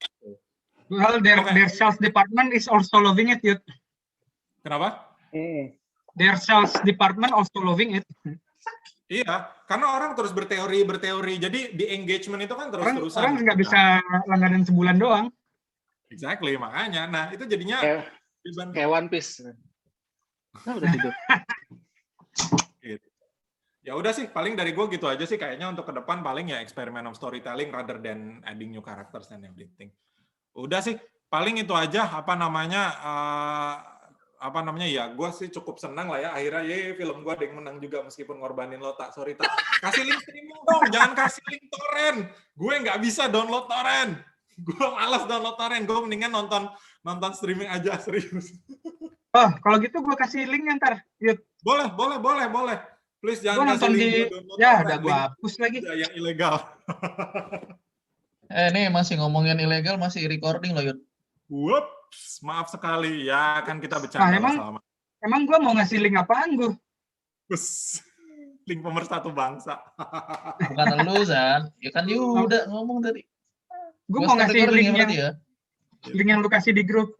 Well, their sales department is also loving it, Yud. Kenapa? Their sales department also loving it. Iya, karena orang terus berteori. Jadi di engagement itu kan terus-terusan. Orang nggak bisa langganan sebulan doang. Exactly, makanya. Nah, itu jadinya kayak One Piece. Nah, udah tidur. Gitu. Ya udah sih, paling dari gue gitu aja sih kayaknya untuk ke depan paling ya eksperimen of storytelling rather than adding new characters and everything. Udah sih, paling itu aja ya gue sih cukup senang lah ya akhirnya film gue ada yang menang juga meskipun ngorbanin lo tak kasih link streaming dong, jangan kasih link torrent, gue nggak bisa download torrent, gue malas download torrent, gue mendingan nonton streaming aja, serius. Oh kalau gitu gue kasih linknya ntar, Yud. Boleh, please jangan kasih link udah gue hapus lagi yang ilegal. Nih masih ngomongin ilegal, masih recording loh Yud. Whoops, maaf sekali ya, kan kita bercanda sama. Emang gue mau ngasih link apaan gue? Link pemersatu bangsa. Bukan lu Zan, ya kan udah ngomong tadi. Gue mau ngasih link yang lu kasih di grup.